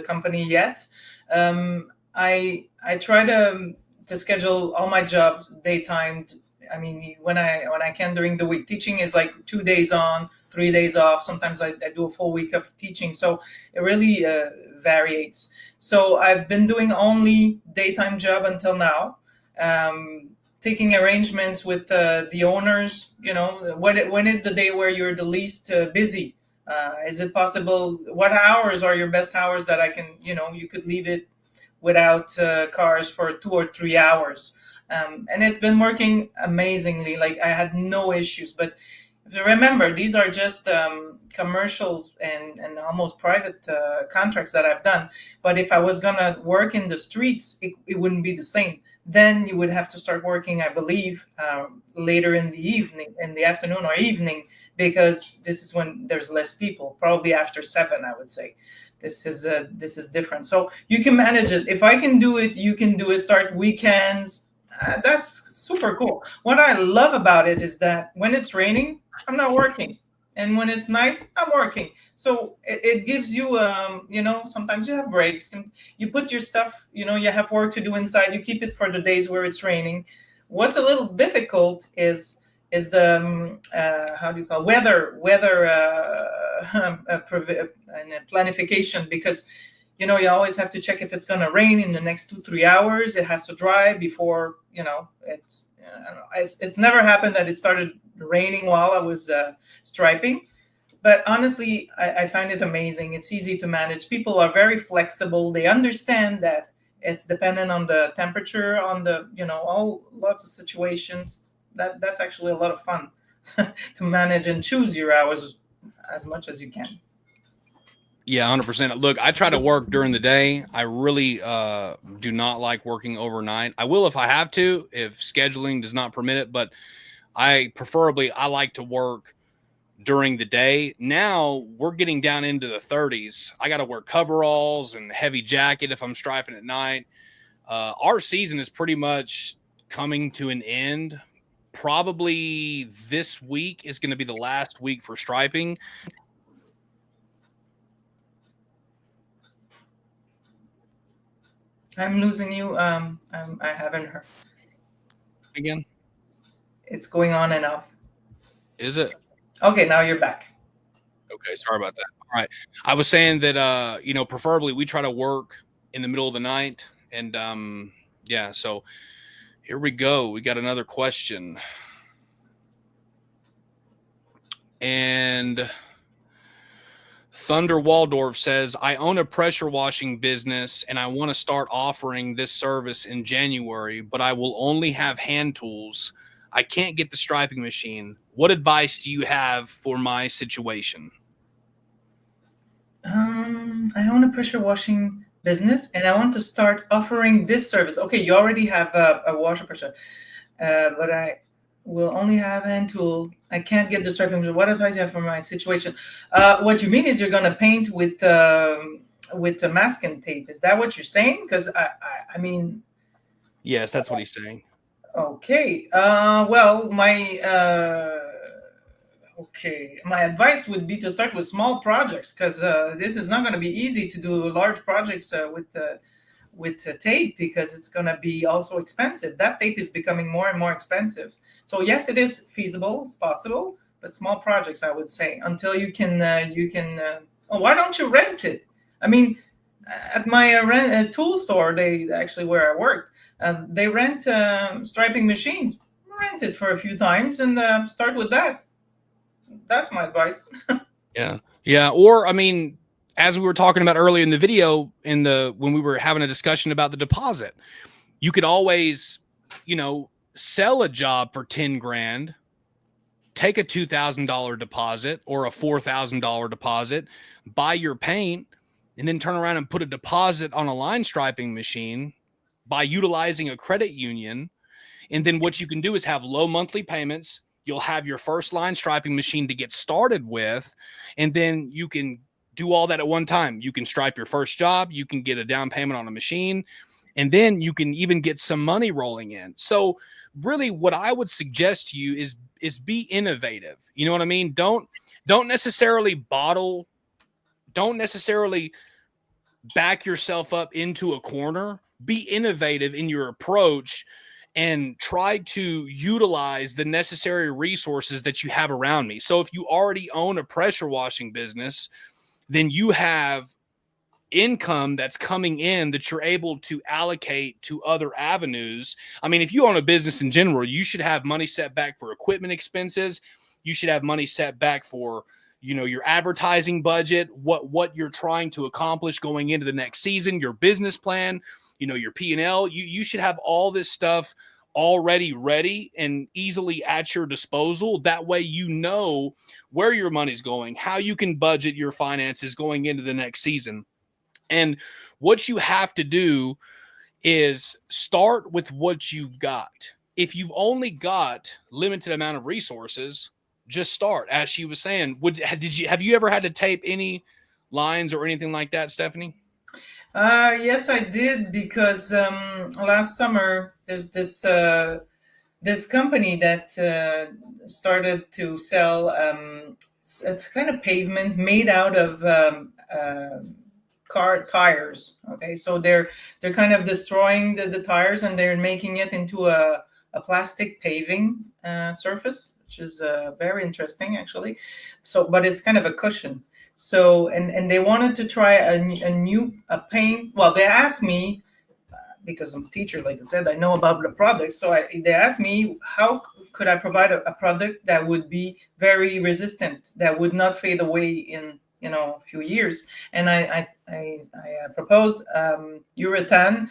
company yet. I try to schedule all my jobs daytime. I mean, when I can during the week. Teaching is like 2 days on, 3 days off. Sometimes I do a full week of teaching, so it really varies. So I've been doing only daytime job until now. Taking arrangements with the owners. You know, when is the day where you're the least busy? Is it possible? What hours are your best hours that I can? You know, you could leave it without cars for 2 or 3 hours. And it's been working amazingly. Like I had no issues. But if you remember, these are just commercials and almost private contracts that I've done. But if I was gonna work in the streets, it wouldn't be the same. Then you would have to start working, I believe, later in the evening, in the afternoon or evening, because this is when there's less people. Probably after 7, I would say. This is different. So you can manage it. If I can do it, you can do it. Start weekends. That's super cool. What I love about it is that when it's raining, I'm not working, and when it's nice, I'm working. So it gives you, you know, sometimes you have breaks, and you put your stuff. You know, you have work to do inside. You keep it for the days where it's raining. What's a little difficult is the how do you call weather planification, because you know you always have to check if it's going to rain in the next 2 3 hours. It has to dry before, you know, it's never happened that it started raining while I was striping. But honestly, I find it amazing. It's easy to manage. People are very flexible. They understand that it's dependent on the temperature, on the, you know, all lots of situations. That's actually a lot of fun to manage and choose your hours as much as you can. Yeah, 100%. Look, I try to work during the day. I really do not like working overnight. I will if I have to, if scheduling does not permit it, but I like to work during the day. Now we're getting down into the 30s. I got to wear coveralls and heavy jacket if I'm striping at night. Our season is pretty much coming to an end. Probably this week is going to be the last week for striping. I'm losing you. I haven't heard. Again, It's going on and off. is it? Okay, now you're back. Okay, sorry about that. All right. I was saying that you know, preferably we try to work in the middle of the night. And yeah, so here we go. We got another question. And Thunder Waldorf says, I own a pressure washing business and I want to start offering this service in January, but I will only have hand tools. I can't get the striping machine. What advice do you have for my situation? I own a pressure washing business and I want to start offering this service. Okay, you already have a washer pressure, but I will only have hand tool. I can't get the striping. What advice do you have for my situation? What you mean is you're gonna paint with the masking tape. Is that what you're saying? Because I mean, Yes, that's what he's saying. okay. Well, my advice would be to start with small projects, because this is not going to be easy to do large projects with tape because it's going to be also expensive. That tape is becoming more and more expensive. So yes, it is feasible, it's possible, but small projects, I would say, until you can oh, why don't you rent it? I mean, at my tool store, they actually, where I worked, they rent striping machines. Rent it for a few times and start with that. That's my advice. Yeah. Yeah. Or, I mean, as we were talking about earlier in the video, when we were having a discussion about the deposit, you could always, sell a job for 10 grand, take a $2,000 deposit or a $4,000 deposit, buy your paint, and then turn around and put a deposit on a line striping machine by utilizing a credit union. And then what you can do is have low monthly payments. You'll have your first line striping machine to get started with, and then you can do all that at one time. You can stripe your first job, you can get a down payment on a machine, and then you can even get some money rolling in. So really what I would suggest to you is be innovative. You know what I mean? Don't necessarily don't necessarily back yourself up into a corner. Be innovative in your approach and try to utilize the necessary resources that you have around me. So if you already own a pressure washing business, then you have income that's coming in that you're able to allocate to other avenues. I mean, if you own a business in general, you should have money set back for equipment expenses. You should have money set back for, your advertising budget, what you're trying to accomplish going into the next season, your business plan, your P&L. You should have all this stuff already ready and easily at your disposal. That way, where your money's going, how you can budget your finances going into the next season. And what you have to do is start with what you've got. If you've only got limited amount of resources, just start. As she was saying, have you ever had to tape any lines or anything like that, Stephanie? Yes, I did, because last summer there's this company that started to sell. It's kind of pavement made out of car tires. Okay, so they're kind of destroying the tires and they're making it into a plastic paving surface, which is very interesting actually. So, but it's kind of a cushion. So, and they wanted to try a new paint. Well, they asked me, because I'm a teacher, like I said, I know about the products. So they asked me, how could I provide a product that would be very resistant, that would not fade away in a few years. And I proposed urethane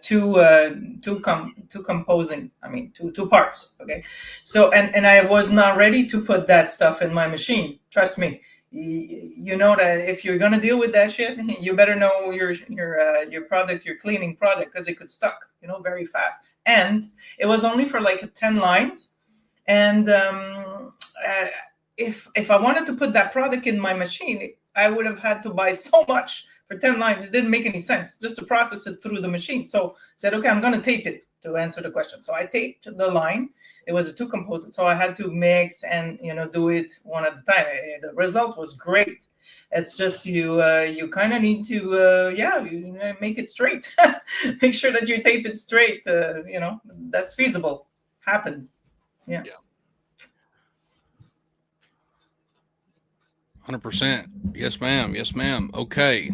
to composing. I mean, two parts. Okay, so and I was not ready to put that stuff in my machine. Trust me. You know that if you're gonna deal with that shit, you better know your product, your cleaning product, because it could stuck, very fast. And it was only for like 10 lines, and if I wanted to put that product in my machine, I would have had to buy so much for 10 lines. It didn't make any sense just to process it through the machine. So I said, okay, I'm gonna tape it to answer the question. So I taped the line. It was a two composite, so I had to mix and do it one at a time. The result was great. It's just you kind of need to make it straight. Make sure that you tape it straight. That's feasible. Happen. Yeah. 100%. Yes, ma'am. Yes, ma'am. Okay.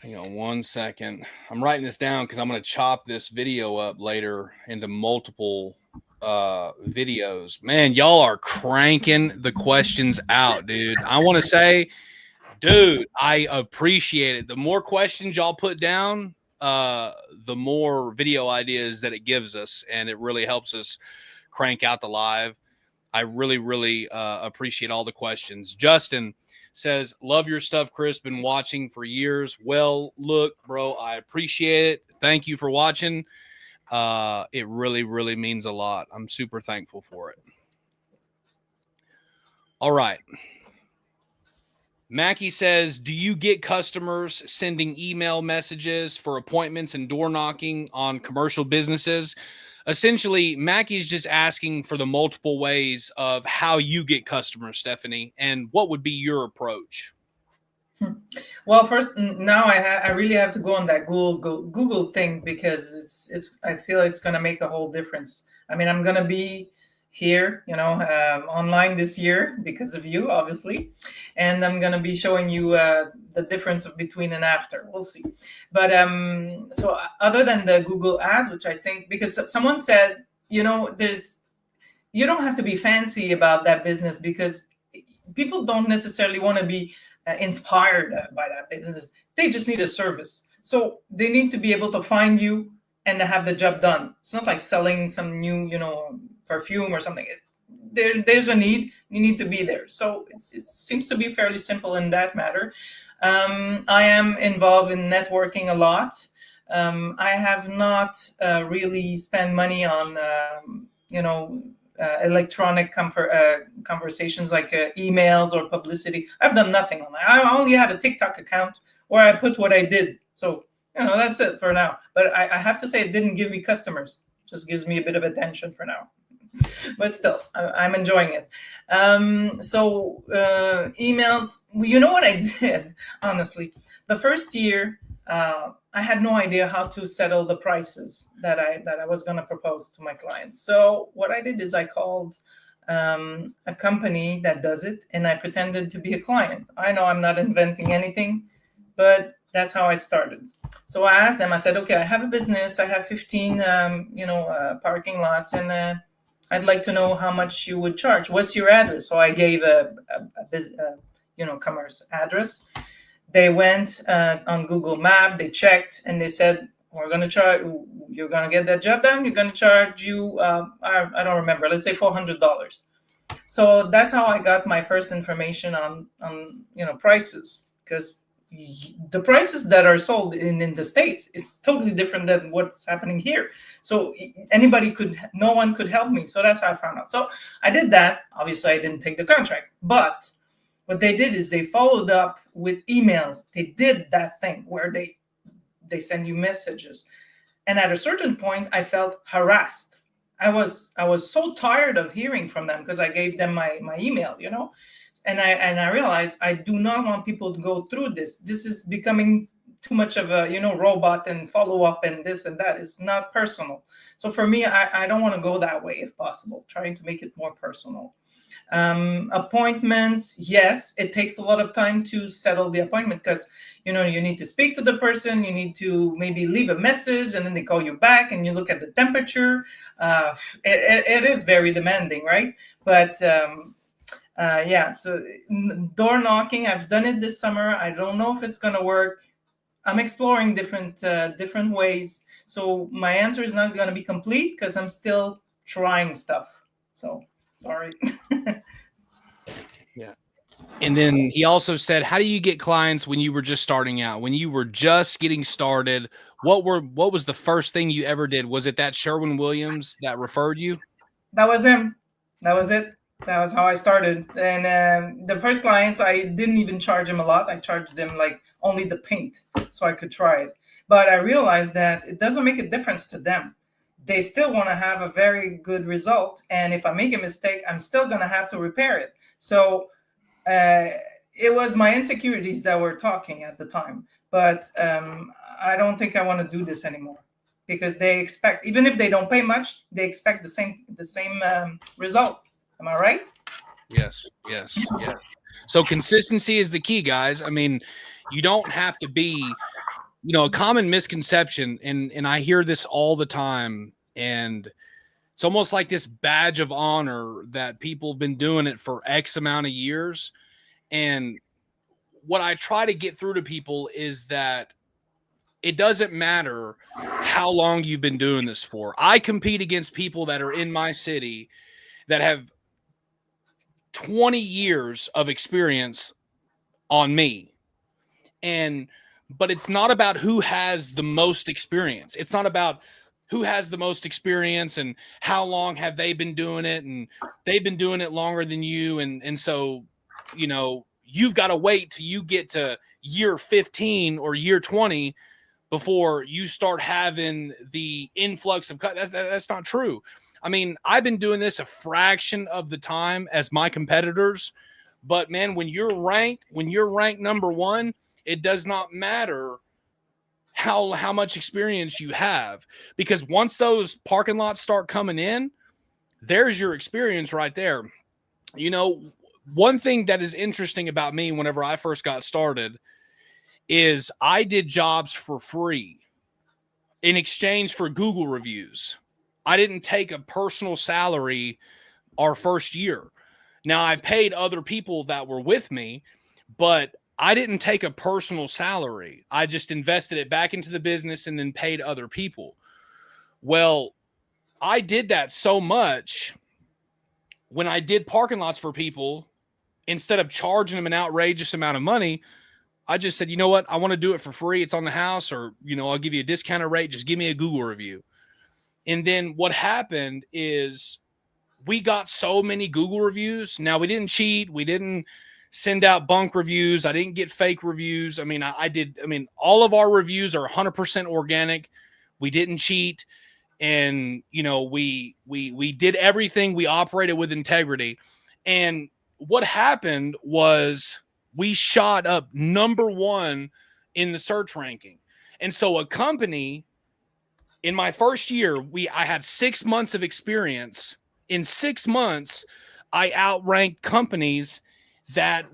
Hang on one second. I'm writing this down because I'm going to chop this video up later into multiple videos. Man, y'all are cranking the questions out, dude. I want to say, dude, I appreciate it. The more questions y'all put down, the more video ideas that it gives us, and it really helps us crank out the live. I really, really appreciate all the questions. Justin says, love your stuff, Chris. Been watching for years. Well, look, bro, I appreciate it. Thank you for watching. It really, really means a lot. I'm super thankful for it. All right. Mackie says, do you get customers sending email messages for appointments and door knocking on commercial businesses? Essentially, Mackie's just asking for the multiple ways of how you get customers, Stephanie, and what would be your approach? Well, first now I really have to go on that Google thing because it's I feel it's going to make a whole difference. I mean, I'm going to be here, online this year because of you, obviously, and I'm going to be showing you the difference of between and after. We'll see. But so other than the Google ads, which I think because someone said, there's you don't have to be fancy about that business because people don't necessarily want to be inspired by that business. They just need a service. So they need to be able to find you and have the job done. It's not like selling some new, perfume or something. There's a need. You need to be there. So it seems to be fairly simple in that matter. I am involved in networking a lot. I have not really spent money on, electronic conversations like emails or publicity. I've done nothing on that. I only have a TikTok account where I put what I did. So, that's it for now. But I have to say it didn't give me customers. Just gives me a bit of attention for now. But still, I'm enjoying it. So emails, you know what I did, honestly? The first year, I had no idea how to settle the prices that I was going to propose to my clients. So what I did is I called a company that does it, and I pretended to be a client. I know I'm not inventing anything, but that's how I started. So I asked them. I said, "Okay, I have a business. I have 15, parking lots, and I'd like to know how much you would charge. What's your address?" So I gave a commerce address. They went on Google Map, they checked, and they said, "We're going to charge, you're going to get that job done, you're going to charge you, I don't remember, let's say $400. So that's how I got my first information on prices, because the prices that are sold in the States is totally different than what's happening here. So no one could help me. So that's how I found out. So I did that. Obviously, I didn't take the contract, but what they did is they followed up with emails. They did that thing where they send you messages. And at a certain point, I felt harassed. I was so tired of hearing from them because I gave them my email, and I realized I do not want people to go through this. This is becoming too much of a robot and follow up and this and that. It's not personal. So for me, I don't want to go that way if possible. Trying to make it more personal. Appointments, yes, it takes a lot of time to settle the appointment because you need to speak to the person, you need to maybe leave a message, and then they call you back and you look at the temperature. It is very demanding, right? But yeah, so door knocking, I've done it this summer. I don't know if it's going to work. I'm exploring different ways, so my answer is not going to be complete because I'm still trying stuff. So sorry. Yeah. And then he also said, how do you get clients when you were just starting out? When you were just getting started, what was the first thing you ever did? Was it that Sherwin-Williams that referred you? That was him. That was it. That was how I started. And the first clients, I didn't even charge him a lot. I charged him like only the paint so I could try it. But I realized that it doesn't make a difference to them. They still want to have a very good result. And if I make a mistake, I'm still going to have to repair it. So it was my insecurities that were talking at the time. But I don't think I want to do this anymore because they expect, even if they don't pay much, they expect the same result. Am I right? Yes. So consistency is the key, guys. I mean, you don't have to be, a common misconception, and I hear this all the time, and it's almost like this badge of honor that people have been doing it for X amount of years. And what I try to get through to people is that it doesn't matter how long you've been doing this for. I compete against people that are in my city that have 20 years of experience on me. But it's not about who has the most experience. It's not about who has the most experience and how long have they been doing it, and they've been doing it longer than you. And so, you've got to wait till you get to year 15 or year 20 before you start having the influx of cut. That's not true. I mean, I've been doing this a fraction of the time as my competitors, But man, when you're ranked number one, it does not matter how much experience you have, because once those parking lots start coming in, there's your experience right there. You know, one thing that is interesting about me whenever I first got started is I did jobs for free in exchange for Google reviews. I didn't take a personal salary our first year. Now, I paid other people that were with me, but I didn't take a personal salary. I just invested it back into the business and then paid other people. Well, I did that so much when I did parking lots for people, instead of charging them an outrageous amount of money, I just said, you know what? I want to do it for free. It's on the house, or, I'll give you a discounted rate. Just give me a Google review. And then what happened is we got so many Google reviews. Now, we didn't cheat. We didn't send out bunk reviews. I didn't get fake reviews. I mean, all of our reviews are 100% organic. We didn't cheat. And, we did everything. We operated with integrity. And what happened was we shot up number one in the search ranking. And so a company, in my first year, I had 6 months of experience. In 6 months, I outranked companies that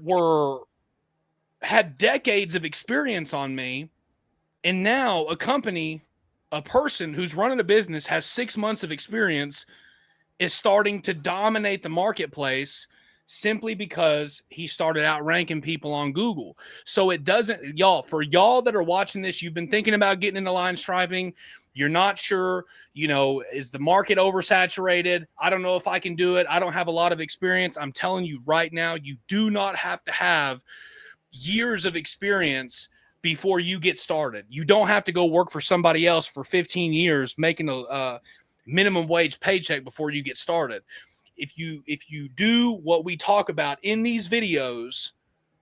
had decades of experience on me. And now a person who's running a business, has 6 months of experience, is starting to dominate the marketplace simply because he started outranking people on Google. So it doesn't, for y'all that are watching this, you've been thinking about getting into line striping. You're not sure, is the market oversaturated? I don't know if I can do it. I don't have a lot of experience. I'm telling you right now, you do not have to have years of experience before you get started. You don't have to go work for somebody else for 15 years making a minimum wage paycheck before you get started. If you do what we talk about in these videos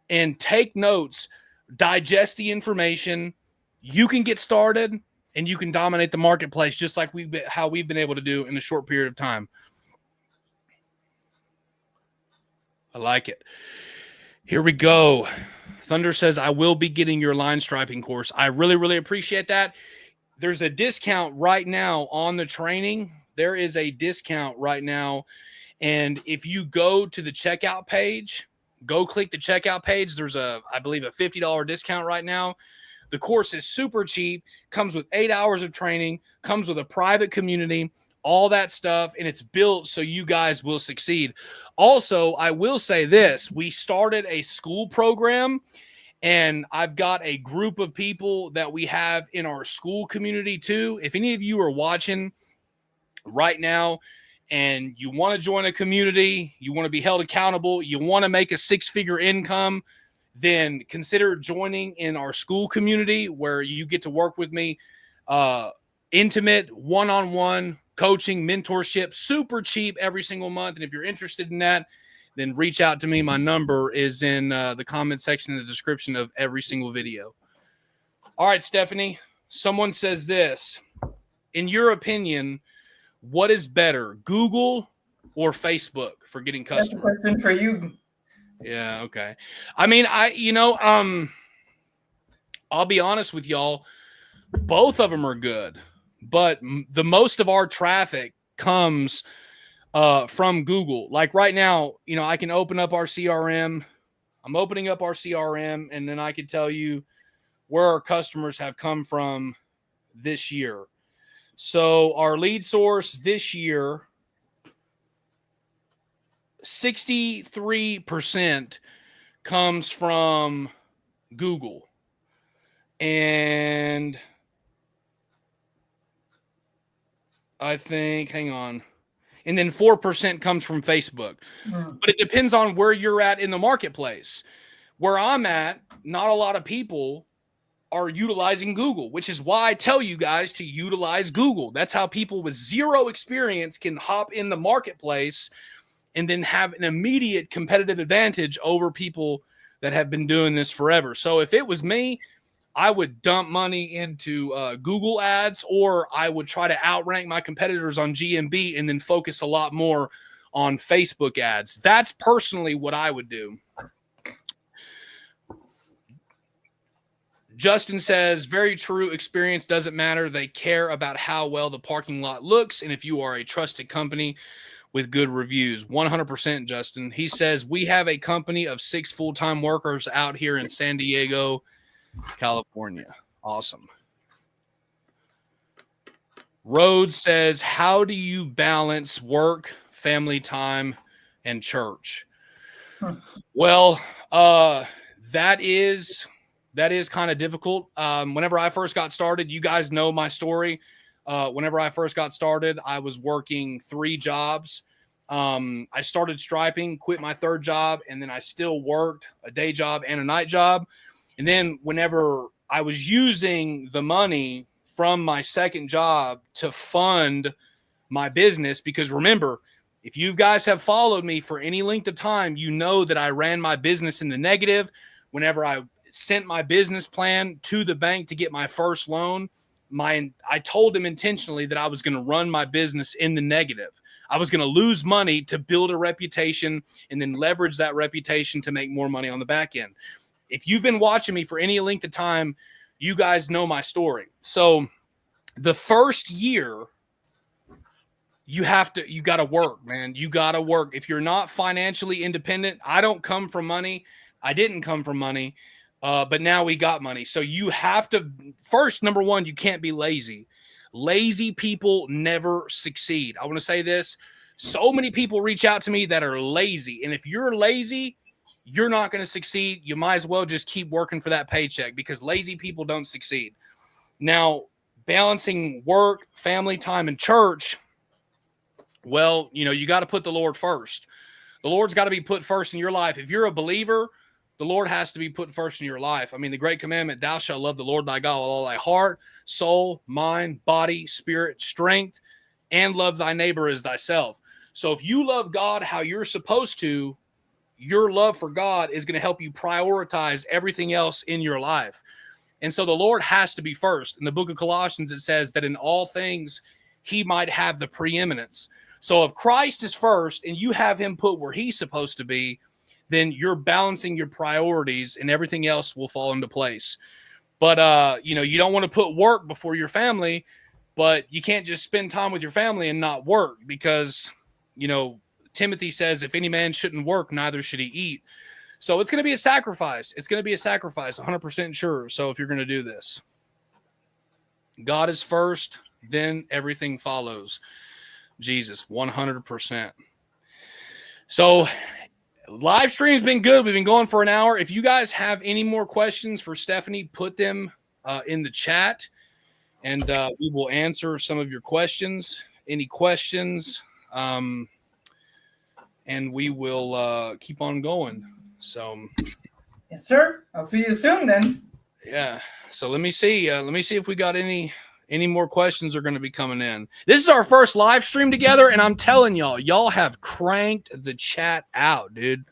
and take notes, digest the information, you can get started and you can dominate the marketplace just like how we've been able to do in a short period of time. I like it. Here we go. Thunder says, I will be getting your line striping course. I really, really appreciate that. There's a discount right now on the training. There is a discount right now. And if you go to the checkout page, go click the checkout page. There's I believe a $50 discount right now. The course is super cheap, comes with 8 hours of training, comes with a private community, all that stuff, and it's built so you guys will succeed. Also, I will say this. We started a school program, and I've got a group of people that we have in our school community too. If any of you are watching right now and you want to join a community, you want to be held accountable, you want to make a 6-figure income, then consider joining in our school community where you get to work with me. Intimate, one-on-one coaching, mentorship, super cheap every single month. And if you're interested in that, then reach out to me. My number is in the comment section in the description of every single video. All right, Stephanie, someone says this. In your opinion, what is better, Google or Facebook for getting customers? That's a question for you. Yeah, okay. I mean, I'll be honest with y'all. Both of them are good, but the most of our traffic comes from Google. Like right now, I can open up our CRM. I'm opening up our CRM, and then I can tell you where our customers have come from this year. So our lead source this year, 63% comes from Google. And I think, hang on. And then 4% comes from Facebook. But it depends on where you're at in the marketplace. Where I'm at, not a lot of people are utilizing Google, which is why I tell you guys to utilize Google. That's how people with zero experience can hop in the marketplace and then have an immediate competitive advantage over people that have been doing this forever. So if it was me, I would dump money into Google ads, or I would try to outrank my competitors on GMB and then focus a lot more on Facebook ads. That's personally what I would do. Justin says, very true. Experience doesn't matter. They care about how well the parking lot looks and if you are a trusted company with good reviews. 100%, Justin. He says, we have a company of 6 full-time workers out here in San Diego, California. Awesome. Rhodes says, how do you balance work, family time, and church? Well, that is kind of difficult. Whenever I first got started, you guys know my story. Whenever I first got started, I was working 3 jobs. I started striping, quit my 3rd job, and then I still worked a day job and a night job. And then whenever I was using the money from my 2nd job to fund my business, because remember, if you guys have followed me for any length of time, you know that I ran my business in the negative. Whenever I sent my business plan to the bank to get my first loan, I told them intentionally that I was going to run my business in the negative. I was going to lose money to build a reputation and then leverage that reputation to make more money on the back end. If you've been watching me for any length of time, you guys know my story. So the first year, you got to work, man. You got to work. If you're not financially independent, I don't come from money. I didn't come from money, but now we got money. So you have to, first, number one, you can't be lazy. Lazy people never succeed. I want to say this. So many people reach out to me that are lazy. And if you're lazy, you're not going to succeed. You might as well just keep working for that paycheck, because lazy people don't succeed. Now, balancing work, family time, and church, well, you got to put the Lord first. The Lord's got to be put first in your life. If you're a believer, the Lord has to be put first in your life. I mean, the great commandment, thou shalt love the Lord thy God with all thy heart, soul, mind, body, spirit, strength, and love thy neighbor as thyself. So if you love God how you're supposed to, your love for God is going to help you prioritize everything else in your life. And so the Lord has to be first. In the book of Colossians, it says that in all things, he might have the preeminence. So if Christ is first and you have him put where he's supposed to be, then you're balancing your priorities and everything else will fall into place. But, you don't want to put work before your family, but you can't just spend time with your family and not work, because, Timothy says, if any man shouldn't work, neither should he eat. So it's going to be a sacrifice. It's going to be a sacrifice, 100% sure. So if you're going to do this, God is first, then everything follows. Jesus, 100%. So live stream's been good. We've been going for an hour. If you guys have any more questions for Stephanie, put them in the chat, and we will answer some of your questions. Any questions? And we will keep on going. So, yes, sir. I'll see you soon then. Yeah. So let me see. If we got any more questions are going to be coming in. This is our first live stream together, and I'm telling y'all have cranked the chat out, dude.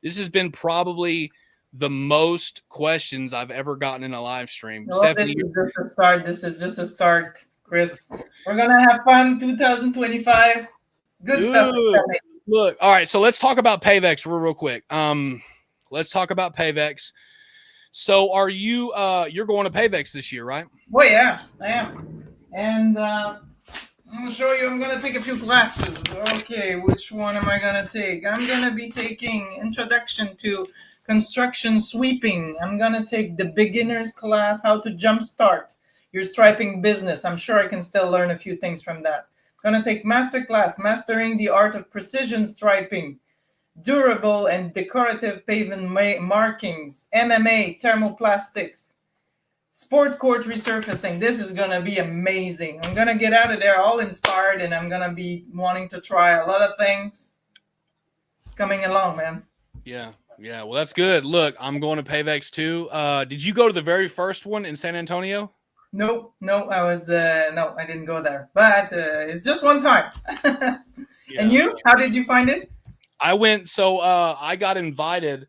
This has been probably the most questions I've ever gotten in a live stream. Well, Stephanie, this is just a start. This is just a start, Chris. We're gonna have fun. 2025. Good stuff. Look, all right. So let's talk about Payvex real quick. Let's talk about Payvex. So are you you're going to Payvex this year, right? Well, yeah, I am. And I'm gonna show you. I'm gonna take a few classes. Okay, which one am I gonna take? I'm gonna be taking Introduction to Construction Sweeping. I'm gonna take the beginner's class, how to jumpstart your striping business. I'm sure I can still learn a few things from that. I'm gonna take Masterclass, Mastering the Art of Precision Striping, Durable and Decorative Pavement Markings, MMA, Thermoplastics, Sport Court Resurfacing. This is gonna be amazing. I'm gonna get out of there all inspired, and I'm gonna be wanting to try a lot of things. It's coming along, man. Yeah. Well, that's good. Look, I'm going to Payvex too. Did you go to the very first one in San Antonio? No, I was no, I didn't go there. But it's just one time. And you? How did you find it? I went. So I got invited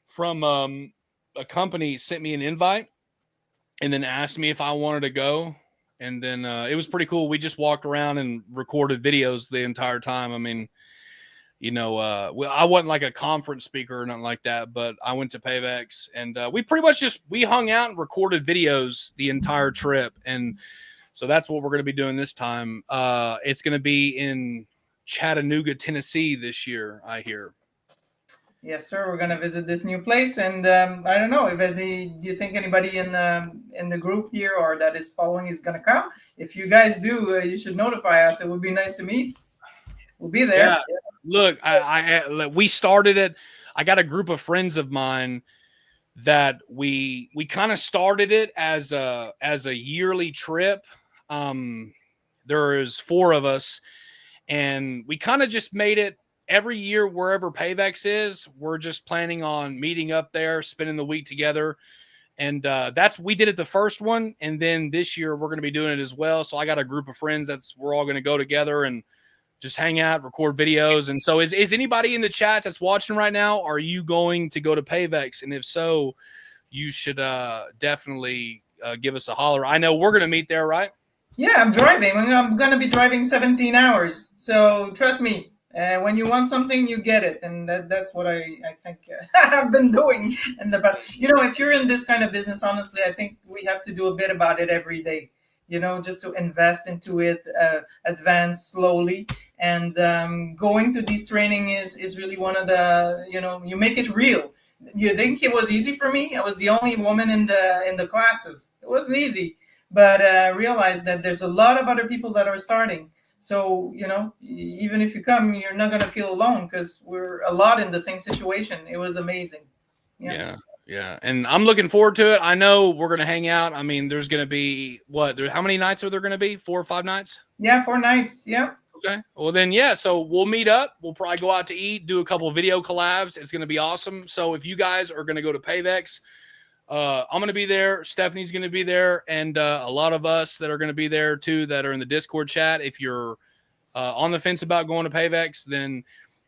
from a company, sent me an invite, and then asked me if I wanted to go. And then it was pretty cool. We just walked around and recorded videos the entire time. I mean, I wasn't like a conference speaker or nothing like that, but I went to PAVEX, and we pretty much we hung out and recorded videos the entire trip. And so that's what we're going to be doing this time. It's going to be in Chattanooga, Tennessee this year, I hear. Yes, sir. We're gonna visit this new place, and I don't know if do you think anybody in the group here or that is following is gonna come? If you guys do, you should notify us. It would be nice to meet. We'll be there. Yeah. Look, we started it. I got a group of friends of mine that we kind of started it as a yearly trip. There's 4 of us, and we kind of just made it every year wherever PAVEX is. We're just planning on meeting up there, spending the week together. And we did it the first one, and then this year we're going to be doing it as well. So I got a group of friends we're all going to go together and just hang out, record videos. And so is anybody in the chat that's watching right now, are you going to go to PAVEX? And if so, you should definitely give us a holler. I know we're going to meet there, right? Yeah, I'm driving. I'm going to be driving 17 hours. So trust me, when you want something, you get it. And that's what I think I've been doing in the past. If you're in this kind of business, honestly, I think we have to do a bit about it every day. Just to invest into it, advance slowly. And going to this training is really one of the, you make it real. You think it was easy for me? I was the only woman in the classes. It wasn't easy. But realize that there's a lot of other people that are starting. So, even if you come, you're not going to feel alone because we're a lot in the same situation. It was amazing. Yeah. And I'm looking forward to it. I know we're going to hang out. I mean, there's going to be how many nights are there going to be? 4 or 5 nights? Yeah, 4 nights. Yeah. Okay. Well, then, yeah. So we'll meet up. We'll probably go out to eat, do a couple of video collabs. It's going to be awesome. So if you guys are going to go to PAVEX, I'm going to be there. Stephanie's going to be there. And a lot of us that are going to be there too, that are in the Discord chat. If you're on the fence about going to PAVEX, then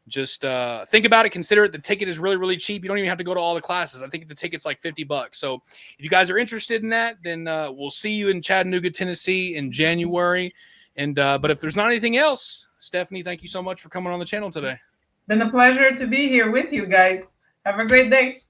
just think about it. Consider it. The ticket is really, really cheap. You don't even have to go to all the classes. I think the ticket's like $50. So if you guys are interested in that, then we'll see you in Chattanooga, Tennessee in January. And but if there's not anything else, Stephanie, thank you so much for coming on the channel today. It's been a pleasure to be here with you guys. Have a great day.